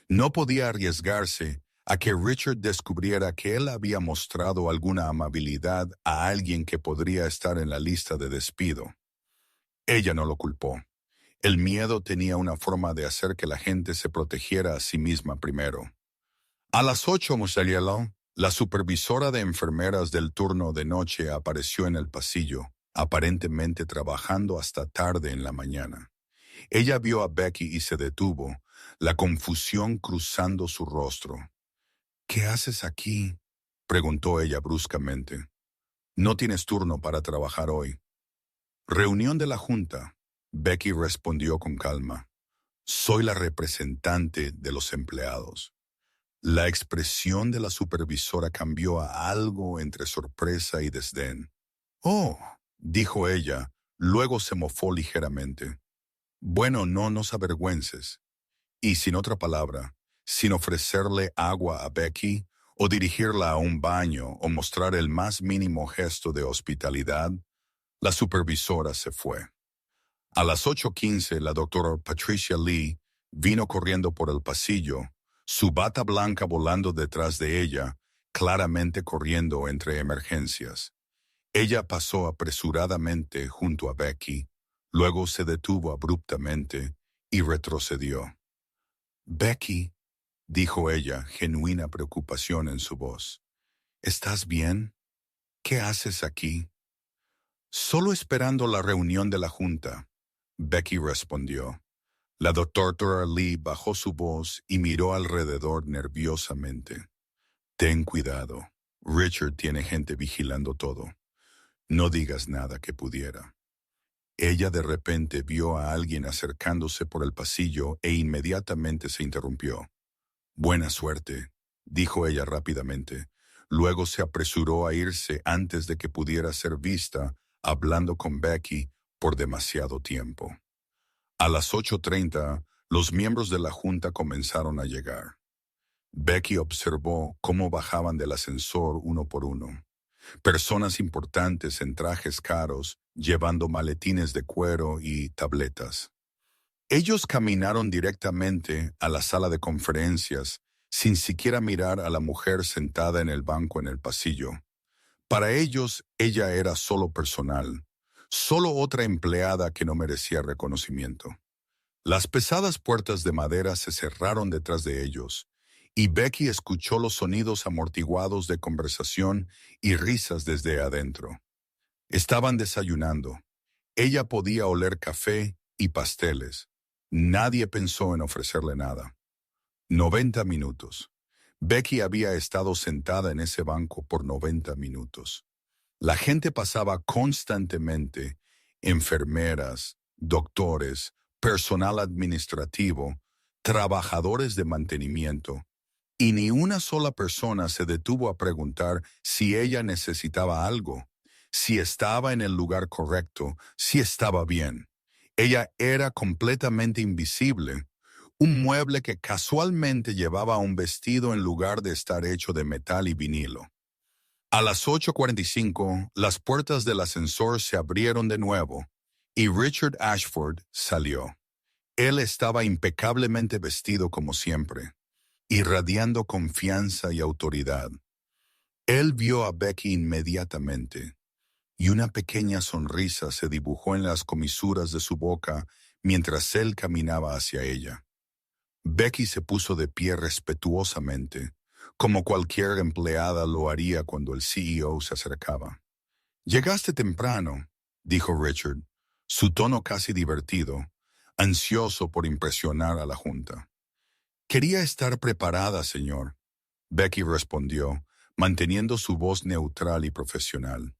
S1: No podía arriesgarse a que Richard descubriera que él había mostrado alguna amabilidad a alguien que podría estar en la lista de despido. Ella no lo culpó. El miedo tenía una forma de hacer que la gente se protegiera a sí misma primero. A las 8, la supervisora de enfermeras del turno de noche apareció en el pasillo, aparentemente trabajando hasta tarde en la mañana. Ella vio a Becky y se detuvo, la confusión cruzando su rostro. «¿Qué haces aquí?», preguntó ella bruscamente. «No tienes turno para trabajar hoy». «Reunión de la Junta», Becky respondió con calma. «Soy la representante de los empleados». La expresión de la supervisora cambió a algo entre sorpresa y desdén. «Oh», dijo ella, luego se mofó ligeramente. «Bueno, no nos avergüences». Y sin otra palabra, sin ofrecerle agua a Becky, o dirigirla a un baño, o mostrar el más mínimo gesto de hospitalidad, La supervisora se fue. A las 8:15, la doctora Patricia Lee vino corriendo por el pasillo, su bata blanca volando detrás de ella, claramente corriendo entre emergencias. Ella pasó apresuradamente junto a Becky, luego se detuvo abruptamente y retrocedió. «Becky», dijo ella, genuina preocupación en su voz. «¿Estás bien? ¿Qué haces aquí?» «Solo esperando la reunión de la junta», Becky respondió. La doctora Lee bajó su voz y miró alrededor nerviosamente. «Ten cuidado. Richard tiene gente vigilando todo. No digas nada que pudiera». Ella de repente vio a alguien acercándose por el pasillo e inmediatamente se interrumpió. «Buena suerte», dijo ella rápidamente. Luego se apresuró a irse antes de que pudiera ser vista hablando con Becky por demasiado tiempo. A las 8:30, los miembros de la junta comenzaron a llegar. Becky observó cómo bajaban del ascensor uno por uno. Personas importantes en trajes caros, llevando maletines de cuero y tabletas. Ellos caminaron directamente a la sala de conferencias, sin siquiera mirar a la mujer sentada en el banco en el pasillo. Para ellos, ella era solo personal, solo otra empleada que no merecía reconocimiento. Las pesadas puertas de madera se cerraron detrás de ellos, y Becky escuchó los sonidos amortiguados de conversación y risas desde adentro. Estaban desayunando. Ella podía oler café y pasteles. Nadie pensó en ofrecerle nada. 90 minutos. Becky había estado sentada en ese banco por 90 minutos. La gente pasaba constantemente, enfermeras, doctores, personal administrativo, trabajadores de mantenimiento, y ni una sola persona se detuvo a preguntar si ella necesitaba algo, si estaba en el lugar correcto, si estaba bien. Ella era completamente invisible, un mueble que casualmente llevaba un vestido en lugar de estar hecho de metal y vinilo. A las 8:45, las puertas del ascensor se abrieron de nuevo y Richard Ashford salió. Él estaba impecablemente vestido como siempre, irradiando confianza y autoridad. Él vio a Becky inmediatamente, y una pequeña sonrisa se dibujó en las comisuras de su boca mientras él caminaba hacia ella. Becky se puso de pie respetuosamente, como cualquier empleada lo haría cuando el CEO se acercaba. «Llegaste temprano», dijo Richard, su tono casi divertido, ansioso por impresionar a la junta. «Quería estar preparada, señor», Becky respondió, manteniendo su voz neutral y profesional.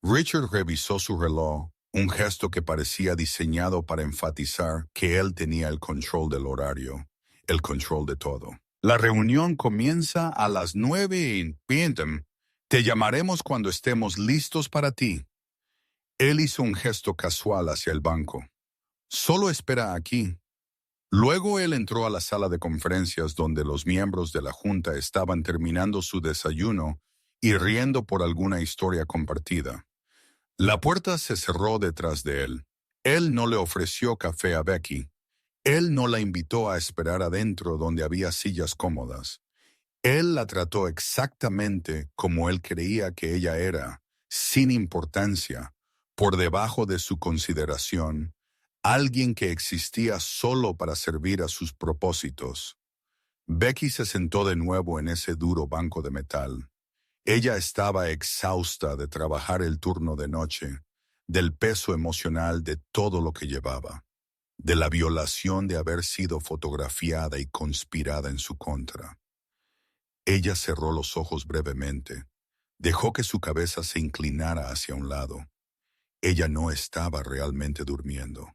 S1: Richard revisó su reloj, un gesto que parecía diseñado para enfatizar que él tenía el control del horario, el control de todo. «La reunión comienza a las 9 p.m. Te llamaremos cuando estemos listos para ti». Él hizo un gesto casual hacia el banco. «Solo espera aquí». Luego él entró a la sala de conferencias donde los miembros de la junta estaban terminando su desayuno y riendo por alguna historia compartida. La puerta se cerró detrás de él. Él no le ofreció café a Becky. Él no la invitó a esperar adentro donde había sillas cómodas. Él la trató exactamente como él creía que ella era, sin importancia, por debajo de su consideración, alguien que existía solo para servir a sus propósitos. Becky se sentó de nuevo en ese duro banco de metal. Ella estaba exhausta de trabajar el turno de noche, del peso emocional de todo lo que llevaba, de la violación de haber sido fotografiada y conspirada en su contra. Ella cerró los ojos brevemente, dejó que su cabeza se inclinara hacia un lado. Ella no estaba realmente durmiendo.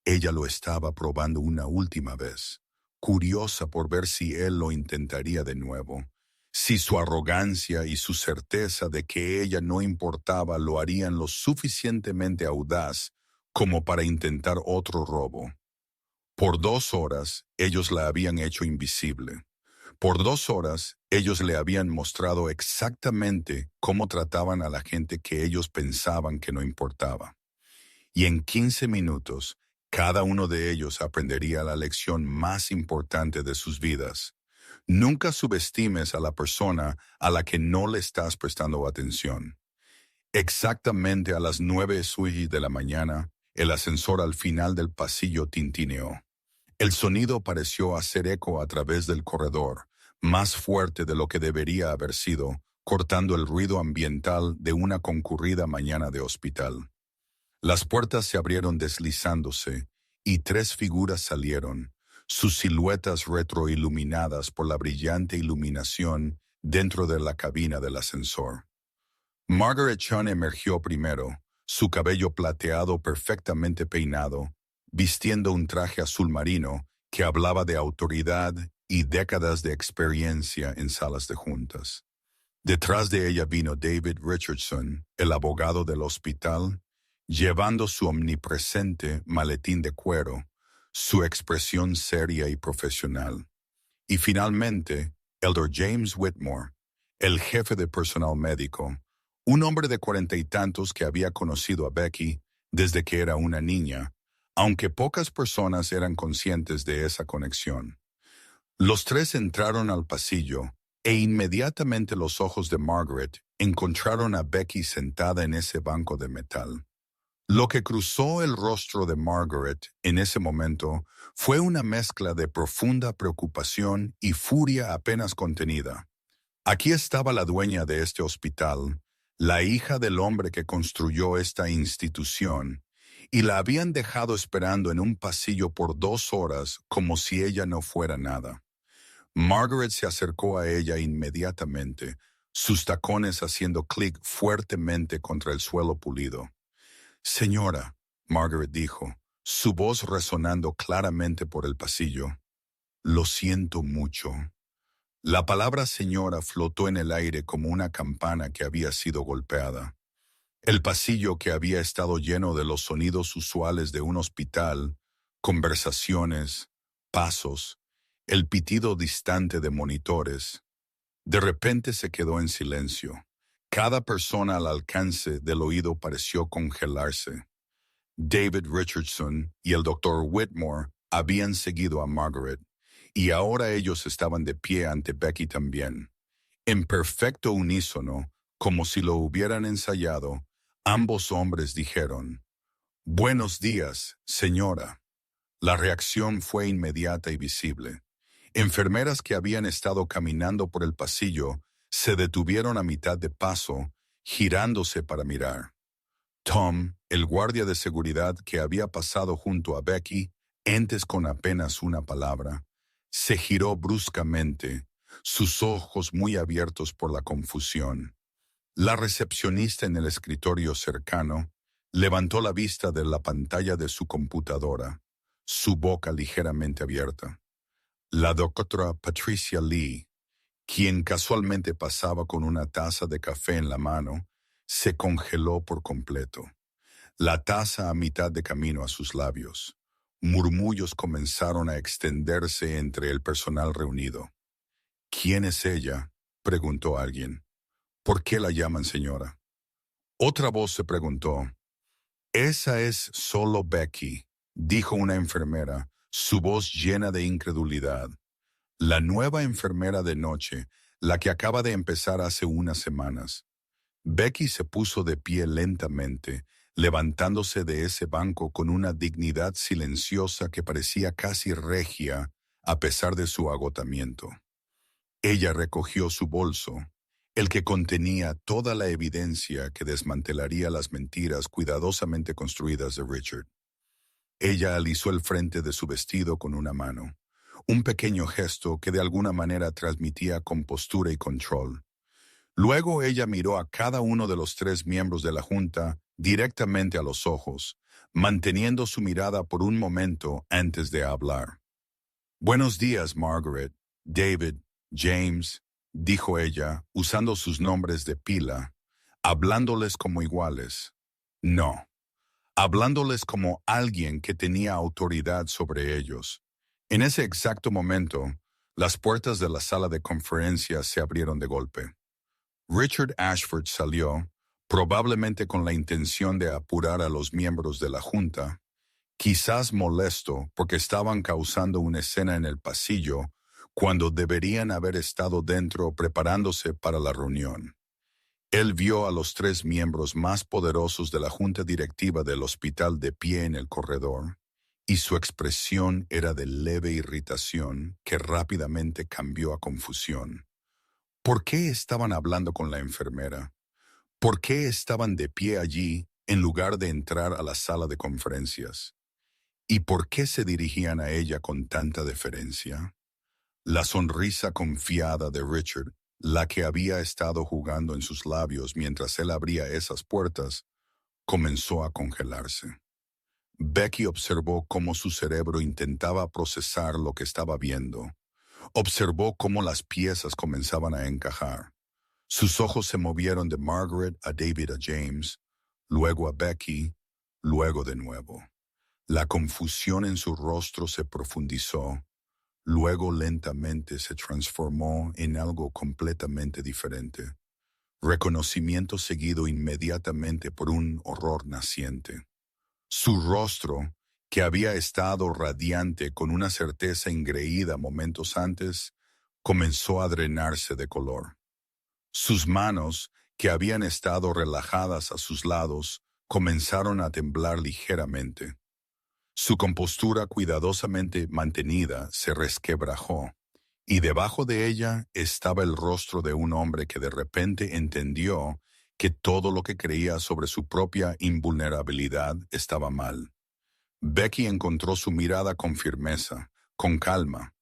S1: Ella lo estaba probando una última vez, curiosa por ver si él lo intentaría de nuevo, si su arrogancia y su certeza de que ella no importaba lo harían lo suficientemente audaz como para intentar otro robo. Por 2 horas, ellos la habían hecho invisible. Por 2 horas, ellos le habían mostrado exactamente cómo trataban a la gente que ellos pensaban que no importaba. Y en 15 minutos, cada uno de ellos aprendería la lección más importante de sus vidas. Nunca subestimes a la persona a la que no le estás prestando atención. Exactamente a las 9:06 de la mañana, el ascensor al final del pasillo tintineó. El sonido pareció hacer eco a través del corredor, más fuerte de lo que debería haber sido, cortando el ruido ambiental de una concurrida mañana de hospital. Las puertas se abrieron deslizándose, y 3 figuras salieron, sus siluetas retroiluminadas por la brillante iluminación dentro de la cabina del ascensor. Margaret Chan emergió primero, su cabello plateado perfectamente peinado, vistiendo un traje azul marino que hablaba de autoridad y décadas de experiencia en salas de juntas. Detrás de ella vino David Richardson, el abogado del hospital, llevando su omnipresente maletín de cuero, su expresión seria y profesional. Y finalmente, Elder James Whitmore, el jefe de personal médico, un hombre de 40 y tantos que había conocido a Becky desde que era una niña, aunque pocas personas eran conscientes de esa conexión. Los tres entraron al pasillo e inmediatamente los ojos de Margaret encontraron a Becky sentada en ese banco de metal. Lo que cruzó el rostro de Margaret en ese momento fue una mezcla de profunda preocupación y furia apenas contenida. Aquí estaba la dueña de este hospital, la hija del hombre que construyó esta institución, y la habían dejado esperando en un pasillo por 2 horas como si ella no fuera nada. Margaret se acercó a ella inmediatamente, sus tacones haciendo clic fuertemente contra el suelo pulido. «Señora», Margaret dijo, su voz resonando claramente por el pasillo, «lo siento mucho». La palabra señora flotó en el aire como una campana que había sido golpeada. El pasillo, que había estado lleno de los sonidos usuales de un hospital, conversaciones, pasos, el pitido distante de monitores, de repente se quedó en silencio. Cada persona al alcance del oído pareció congelarse. David Richardson y el doctor Whitmore habían seguido a Margaret, y ahora ellos estaban de pie ante Becky también. En perfecto unísono, como si lo hubieran ensayado, ambos hombres dijeron, «Buenos días, señora». La reacción fue inmediata y visible. Enfermeras que habían estado caminando por el pasillo se detuvieron a mitad de paso, girándose para mirar. Tom, el guardia de seguridad que había pasado junto a Becky, antes con apenas una palabra, se giró bruscamente, sus ojos muy abiertos por la confusión. La recepcionista en el escritorio cercano levantó la vista de la pantalla de su computadora, su boca ligeramente abierta. La doctora Patricia Lee, quien casualmente pasaba con una taza de café en la mano, se congeló por completo. La taza a mitad de camino a sus labios. Murmullos comenzaron a extenderse entre el personal reunido. «¿Quién es ella?», preguntó alguien. «¿Por qué la llaman señora?». Otra voz se preguntó. «Esa es solo Becky», dijo una enfermera, su voz llena de incredulidad. «La nueva enfermera de noche, la que acaba de empezar hace unas semanas». Becky se puso de pie lentamente, levantándose de ese banco con una dignidad silenciosa que parecía casi regia a pesar de su agotamiento. Ella recogió su bolso, el que contenía toda la evidencia que desmantelaría las mentiras cuidadosamente construidas de Richard. Ella alisó el frente de su vestido con una mano, un pequeño gesto que de alguna manera transmitía compostura y control. Luego ella miró a cada uno de los 3 miembros de la junta directamente a los ojos, manteniendo su mirada por un momento antes de hablar. «Buenos días, Margaret, David, James», dijo ella, usando sus nombres de pila, hablándoles como iguales. No, hablándoles como alguien que tenía autoridad sobre ellos. En ese exacto momento, Las puertas de la sala de conferencias se abrieron de golpe. Richard Ashford salió, probablemente con la intención de apurar a los miembros de la Junta, quizás molesto porque estaban causando una escena en el pasillo cuando deberían haber estado dentro preparándose para la reunión. Él vio a los 3 miembros más poderosos de la junta directiva del hospital de pie en el corredor, y su expresión era de leve irritación que rápidamente cambió a confusión. ¿Por qué estaban hablando con la enfermera? ¿Por qué estaban de pie allí en lugar de entrar a la sala de conferencias? ¿Y por qué se dirigían a ella con tanta deferencia? La sonrisa confiada de Richard, la que había estado jugando en sus labios mientras él abría esas puertas, comenzó a congelarse. Becky observó cómo su cerebro intentaba procesar lo que estaba viendo. Observó cómo las piezas comenzaban a encajar. Sus ojos se movieron de Margaret a David a James, luego a Becky, luego de nuevo. La confusión en su rostro se profundizó. Luego lentamente se transformó en algo completamente diferente. Reconocimiento seguido inmediatamente por un horror naciente. Su rostro, que había estado radiante con una certeza engreída momentos antes, comenzó a drenarse de color. Sus manos, que habían estado relajadas a sus lados, comenzaron a temblar ligeramente. Su compostura cuidadosamente mantenida se resquebrajó, y debajo de ella estaba el rostro de un hombre que de repente entendió que todo lo que creía sobre su propia invulnerabilidad estaba mal. Becky encontró su mirada con firmeza, con calma.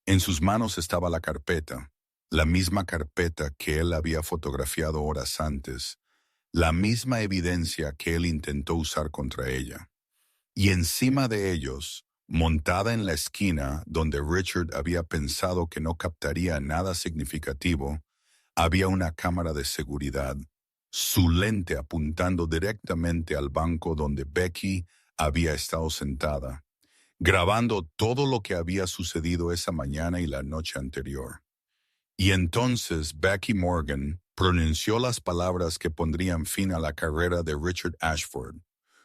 S1: En sus manos estaba la misma carpeta que él había fotografiado horas antes, la misma evidencia que él intentó usar contra ella. Y encima de ellos, montada en la esquina donde Richard había pensado que no captaría nada significativo, había una cámara de seguridad, su lente apuntando directamente al banco donde Becky había estado sentada, grabando todo lo que había sucedido esa mañana y la noche anterior. Y entonces Becky Morgan pronunció las palabras que pondrían fin a la carrera de Richard Ashford,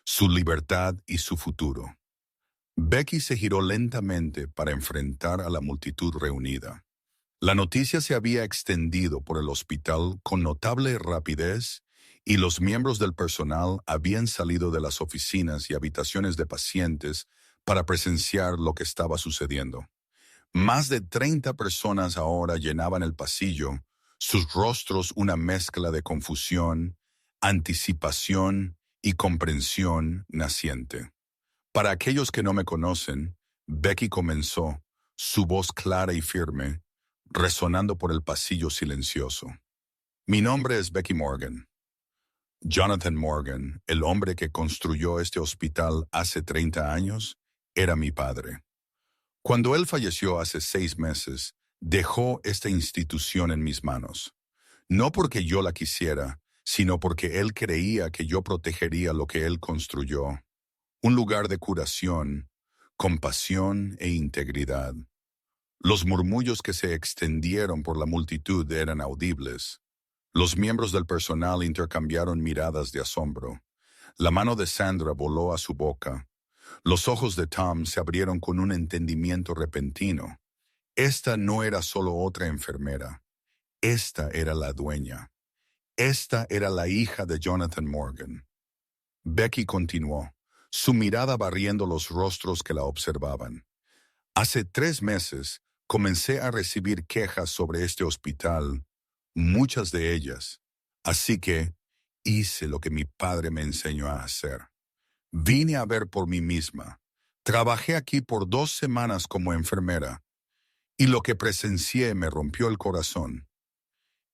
S1: su libertad y su futuro. Becky se giró lentamente para enfrentar a la multitud reunida. La noticia se había extendido por el hospital con notable rapidez y los miembros del personal habían salido de las oficinas y habitaciones de pacientes para presenciar lo que estaba sucediendo. Más de 30 personas ahora llenaban el pasillo, sus rostros una mezcla de confusión, anticipación y comprensión naciente. Para aquellos que no me conocen, Becky comenzó, su voz clara y firme, resonando por el pasillo silencioso. Mi nombre es Becky Morgan. Jonathan Morgan, el hombre que construyó este hospital hace 30 años, era mi padre. Cuando él falleció hace 6 meses, dejó esta institución en mis manos. No porque yo la quisiera, sino porque él creía que yo protegería lo que él construyó. Un lugar de curación, compasión e integridad. Los murmullos que se extendieron por la multitud eran audibles. Los miembros del personal intercambiaron miradas de asombro. La mano de Sandra voló a su boca. Los ojos de Tom se abrieron con un entendimiento repentino. Esta no era solo otra enfermera. Esta era la dueña. Esta era la hija de Jonathan Morgan. Becky continuó, su mirada barriendo los rostros que la observaban. Hace 3 meses comencé a recibir quejas sobre este hospital, muchas de ellas. Así que hice lo que mi padre me enseñó a hacer. Vine a ver por mí misma. Trabajé aquí por 2 semanas como enfermera, y lo que presencié me rompió el corazón.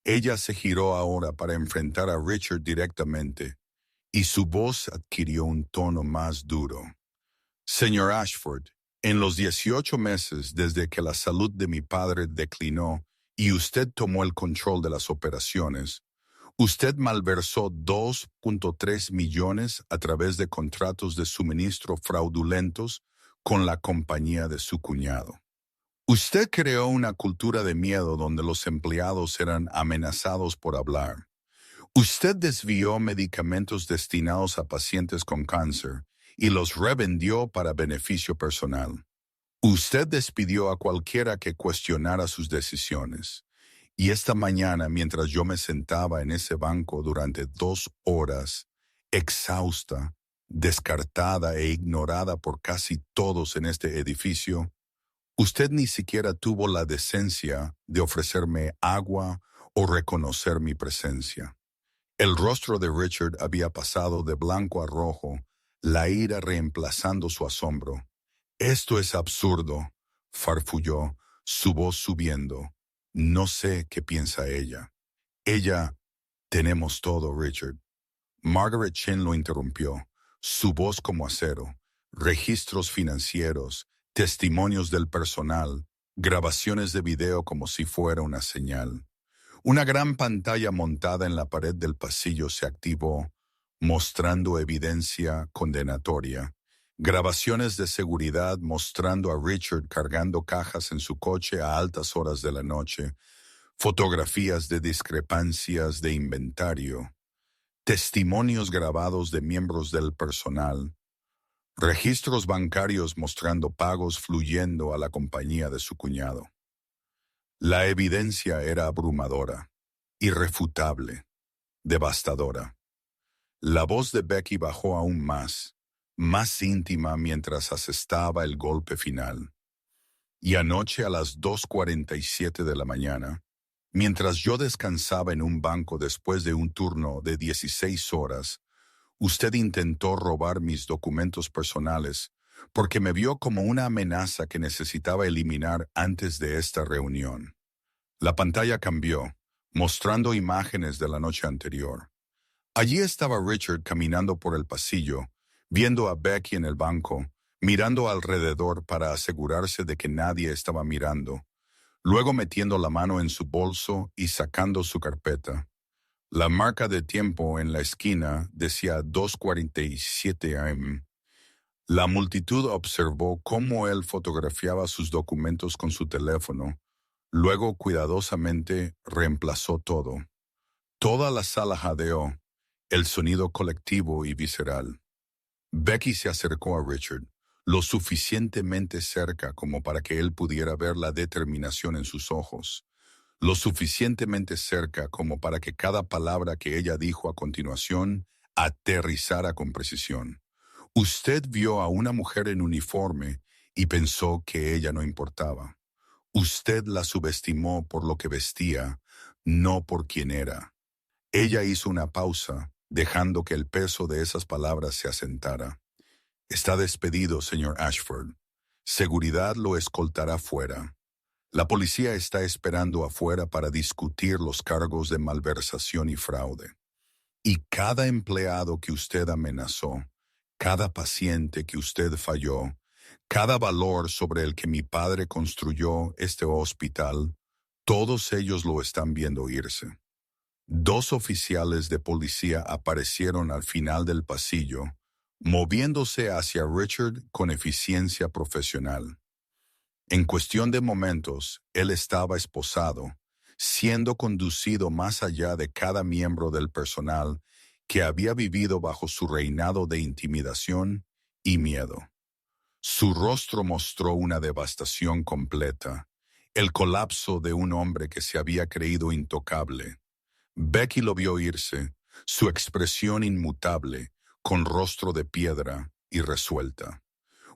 S1: Ella se giró ahora para enfrentar a Richard directamente, y su voz adquirió un tono más duro. Señor Ashford, en los 18 meses desde que la salud de mi padre declinó y usted tomó el control de las operaciones, usted malversó 2.3 millones a través de contratos de suministro fraudulentos con la compañía de su cuñado. Usted creó una cultura de miedo donde los empleados eran amenazados por hablar. Usted desvió medicamentos destinados a pacientes con cáncer y los revendió para beneficio personal. Usted despidió a cualquiera que cuestionara sus decisiones. Y esta mañana, mientras yo me sentaba en ese banco durante 2 horas, exhausta, descartada e ignorada por casi todos en este edificio, usted ni siquiera tuvo la decencia de ofrecerme agua o reconocer mi presencia. El rostro de Richard había pasado de blanco a rojo, la ira reemplazando su asombro. Esto es absurdo, farfulló, su voz subiendo. No sé qué piensa ella. Ella, tenemos todo, Richard. Margaret Chin lo interrumpió, su voz como acero, registros financieros, testimonios del personal, grabaciones de video como si fuera una señal. Una gran pantalla montada en la pared del pasillo se activó, mostrando evidencia condenatoria. Grabaciones de seguridad mostrando a Richard cargando cajas en su coche a altas horas de la noche. Fotografías de discrepancias de inventario. Testimonios grabados de miembros del personal. Registros bancarios mostrando pagos fluyendo a la compañía de su cuñado. La evidencia era abrumadora, irrefutable, devastadora. La voz de Becky bajó aún más íntima mientras asestaba el golpe final. Y anoche a las 2:47 de la mañana, mientras yo descansaba en un banco después de un turno de 16 horas, usted intentó robar mis documentos personales porque me vio como una amenaza que necesitaba eliminar antes de esta reunión. La pantalla cambió, mostrando imágenes de la noche anterior. Allí estaba Richard caminando por el pasillo, viendo a Becky en el banco, mirando alrededor para asegurarse de que nadie estaba mirando, luego metiendo la mano en su bolso y sacando su carpeta. La marca de tiempo en la esquina decía 2:47 am. La multitud observó cómo él fotografiaba sus documentos con su teléfono, luego cuidadosamente reemplazó todo. Toda la sala jadeó, el sonido colectivo y visceral. Becky se acercó a Richard, lo suficientemente cerca como para que él pudiera ver la determinación en sus ojos, lo suficientemente cerca como para que cada palabra que ella dijo a continuación aterrizara con precisión. Usted vio a una mujer en uniforme y pensó que ella no importaba. Usted la subestimó por lo que vestía, no por quién era. Ella hizo una pausa, dejando que el peso de esas palabras se asentara. Está despedido, señor Ashford. Seguridad lo escoltará fuera. La policía está esperando afuera para discutir los cargos de malversación y fraude. Y cada empleado que usted amenazó, cada paciente que usted falló, cada valor sobre el que mi padre construyó este hospital, todos ellos lo están viendo irse. 2 oficiales de policía aparecieron al final del pasillo, moviéndose hacia Richard con eficiencia profesional. En cuestión de momentos, él estaba esposado, siendo conducido más allá de cada miembro del personal que había vivido bajo su reinado de intimidación y miedo. Su rostro mostró una devastación completa, el colapso de un hombre que se había creído intocable. Becky lo vio irse, su expresión inmutable, con rostro de piedra y resuelta.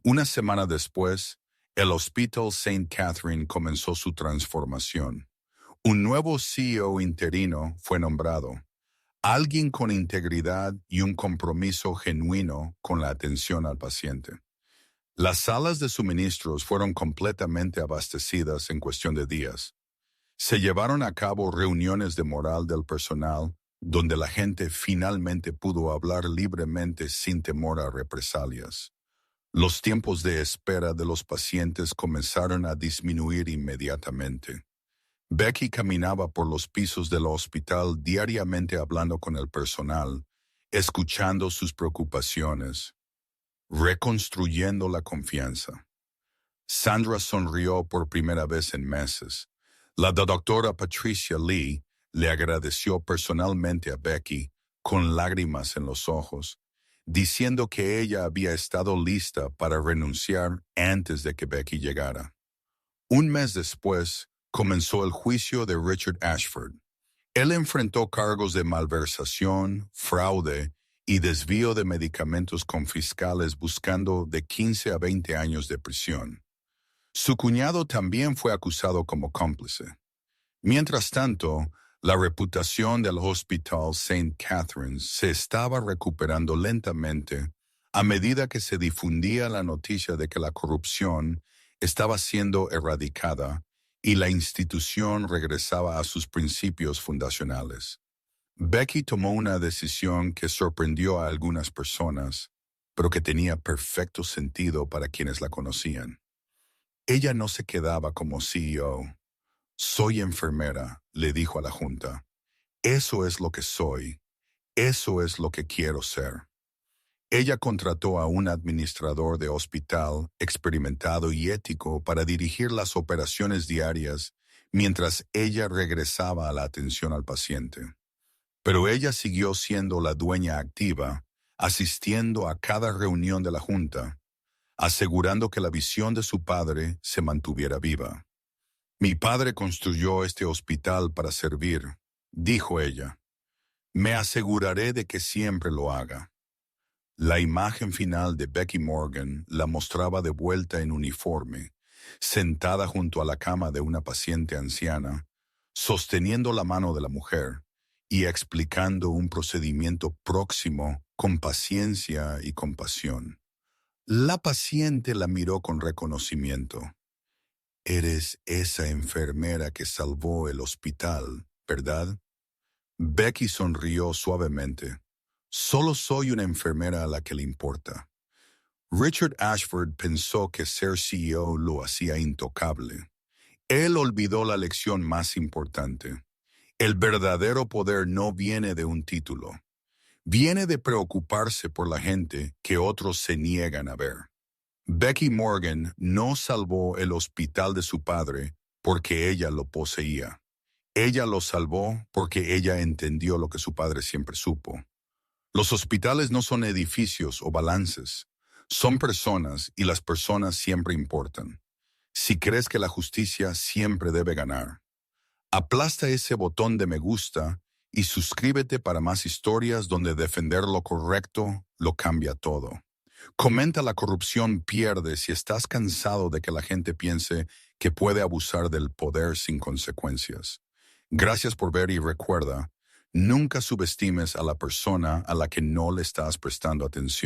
S1: Una semana después, el Hospital St. Catherine comenzó su transformación. Un nuevo CEO interino fue nombrado, alguien con integridad y un compromiso genuino con la atención al paciente. Las salas de suministros fueron completamente abastecidas en cuestión de días. Se llevaron a cabo reuniones de moral del personal, donde la gente finalmente pudo hablar libremente sin temor a represalias. Los tiempos de espera de los pacientes comenzaron a disminuir inmediatamente. Becky caminaba por los pisos del hospital diariamente hablando con el personal, escuchando sus preocupaciones, reconstruyendo la confianza. Sandra sonrió por primera vez en meses. La doctora Patricia Lee le agradeció personalmente a Becky, con lágrimas en los ojos, diciendo que ella había estado lista para renunciar antes de que Becky llegara. Un mes después, comenzó el juicio de Richard Ashford. Él enfrentó cargos de malversación, fraude y desvío de medicamentos con fiscales buscando de 15 a 20 años de prisión. Su cuñado también fue acusado como cómplice. Mientras tanto, la reputación del Hospital St. Catherine's se estaba recuperando lentamente a medida que se difundía la noticia de que la corrupción estaba siendo erradicada y la institución regresaba a sus principios fundacionales. Becky tomó una decisión que sorprendió a algunas personas, pero que tenía perfecto sentido para quienes la conocían. Ella no se quedaba como CEO. Soy enfermera, le dijo a la Junta. Eso es lo que soy. Eso es lo que quiero ser. Ella contrató a un administrador de hospital experimentado y ético para dirigir las operaciones diarias mientras ella regresaba a la atención al paciente. Pero ella siguió siendo la dueña activa, asistiendo a cada reunión de la Junta, asegurando que la visión de su padre se mantuviera viva. Mi padre construyó este hospital para servir, dijo ella. Me aseguraré de que siempre lo haga. La imagen final de Becky Morgan la mostraba de vuelta en uniforme, sentada junto a la cama de una paciente anciana, sosteniendo la mano de la mujer y explicando un procedimiento próximo con paciencia y compasión. La paciente la miró con reconocimiento. Eres esa enfermera que salvó el hospital, ¿verdad? Becky sonrió suavemente. Solo soy una enfermera a la que le importa. Richard Ashford pensó que ser CEO lo hacía intocable. Él olvidó la lección más importante. El verdadero poder no viene de un título. Viene de preocuparse por la gente que otros se niegan a ver. Becky Morgan no salvó el hospital de su padre porque ella lo poseía. Ella lo salvó porque ella entendió lo que su padre siempre supo. Los hospitales no son edificios o balances. Son personas y las personas siempre importan. Si crees que la justicia siempre debe ganar, aplasta ese botón de me gusta y suscríbete para más historias donde defender lo correcto lo cambia todo. Comenta la corrupción pierde si estás cansado de que la gente piense que puede abusar del poder sin consecuencias. Gracias por ver y recuerda, nunca subestimes a la persona a la que no le estás prestando atención.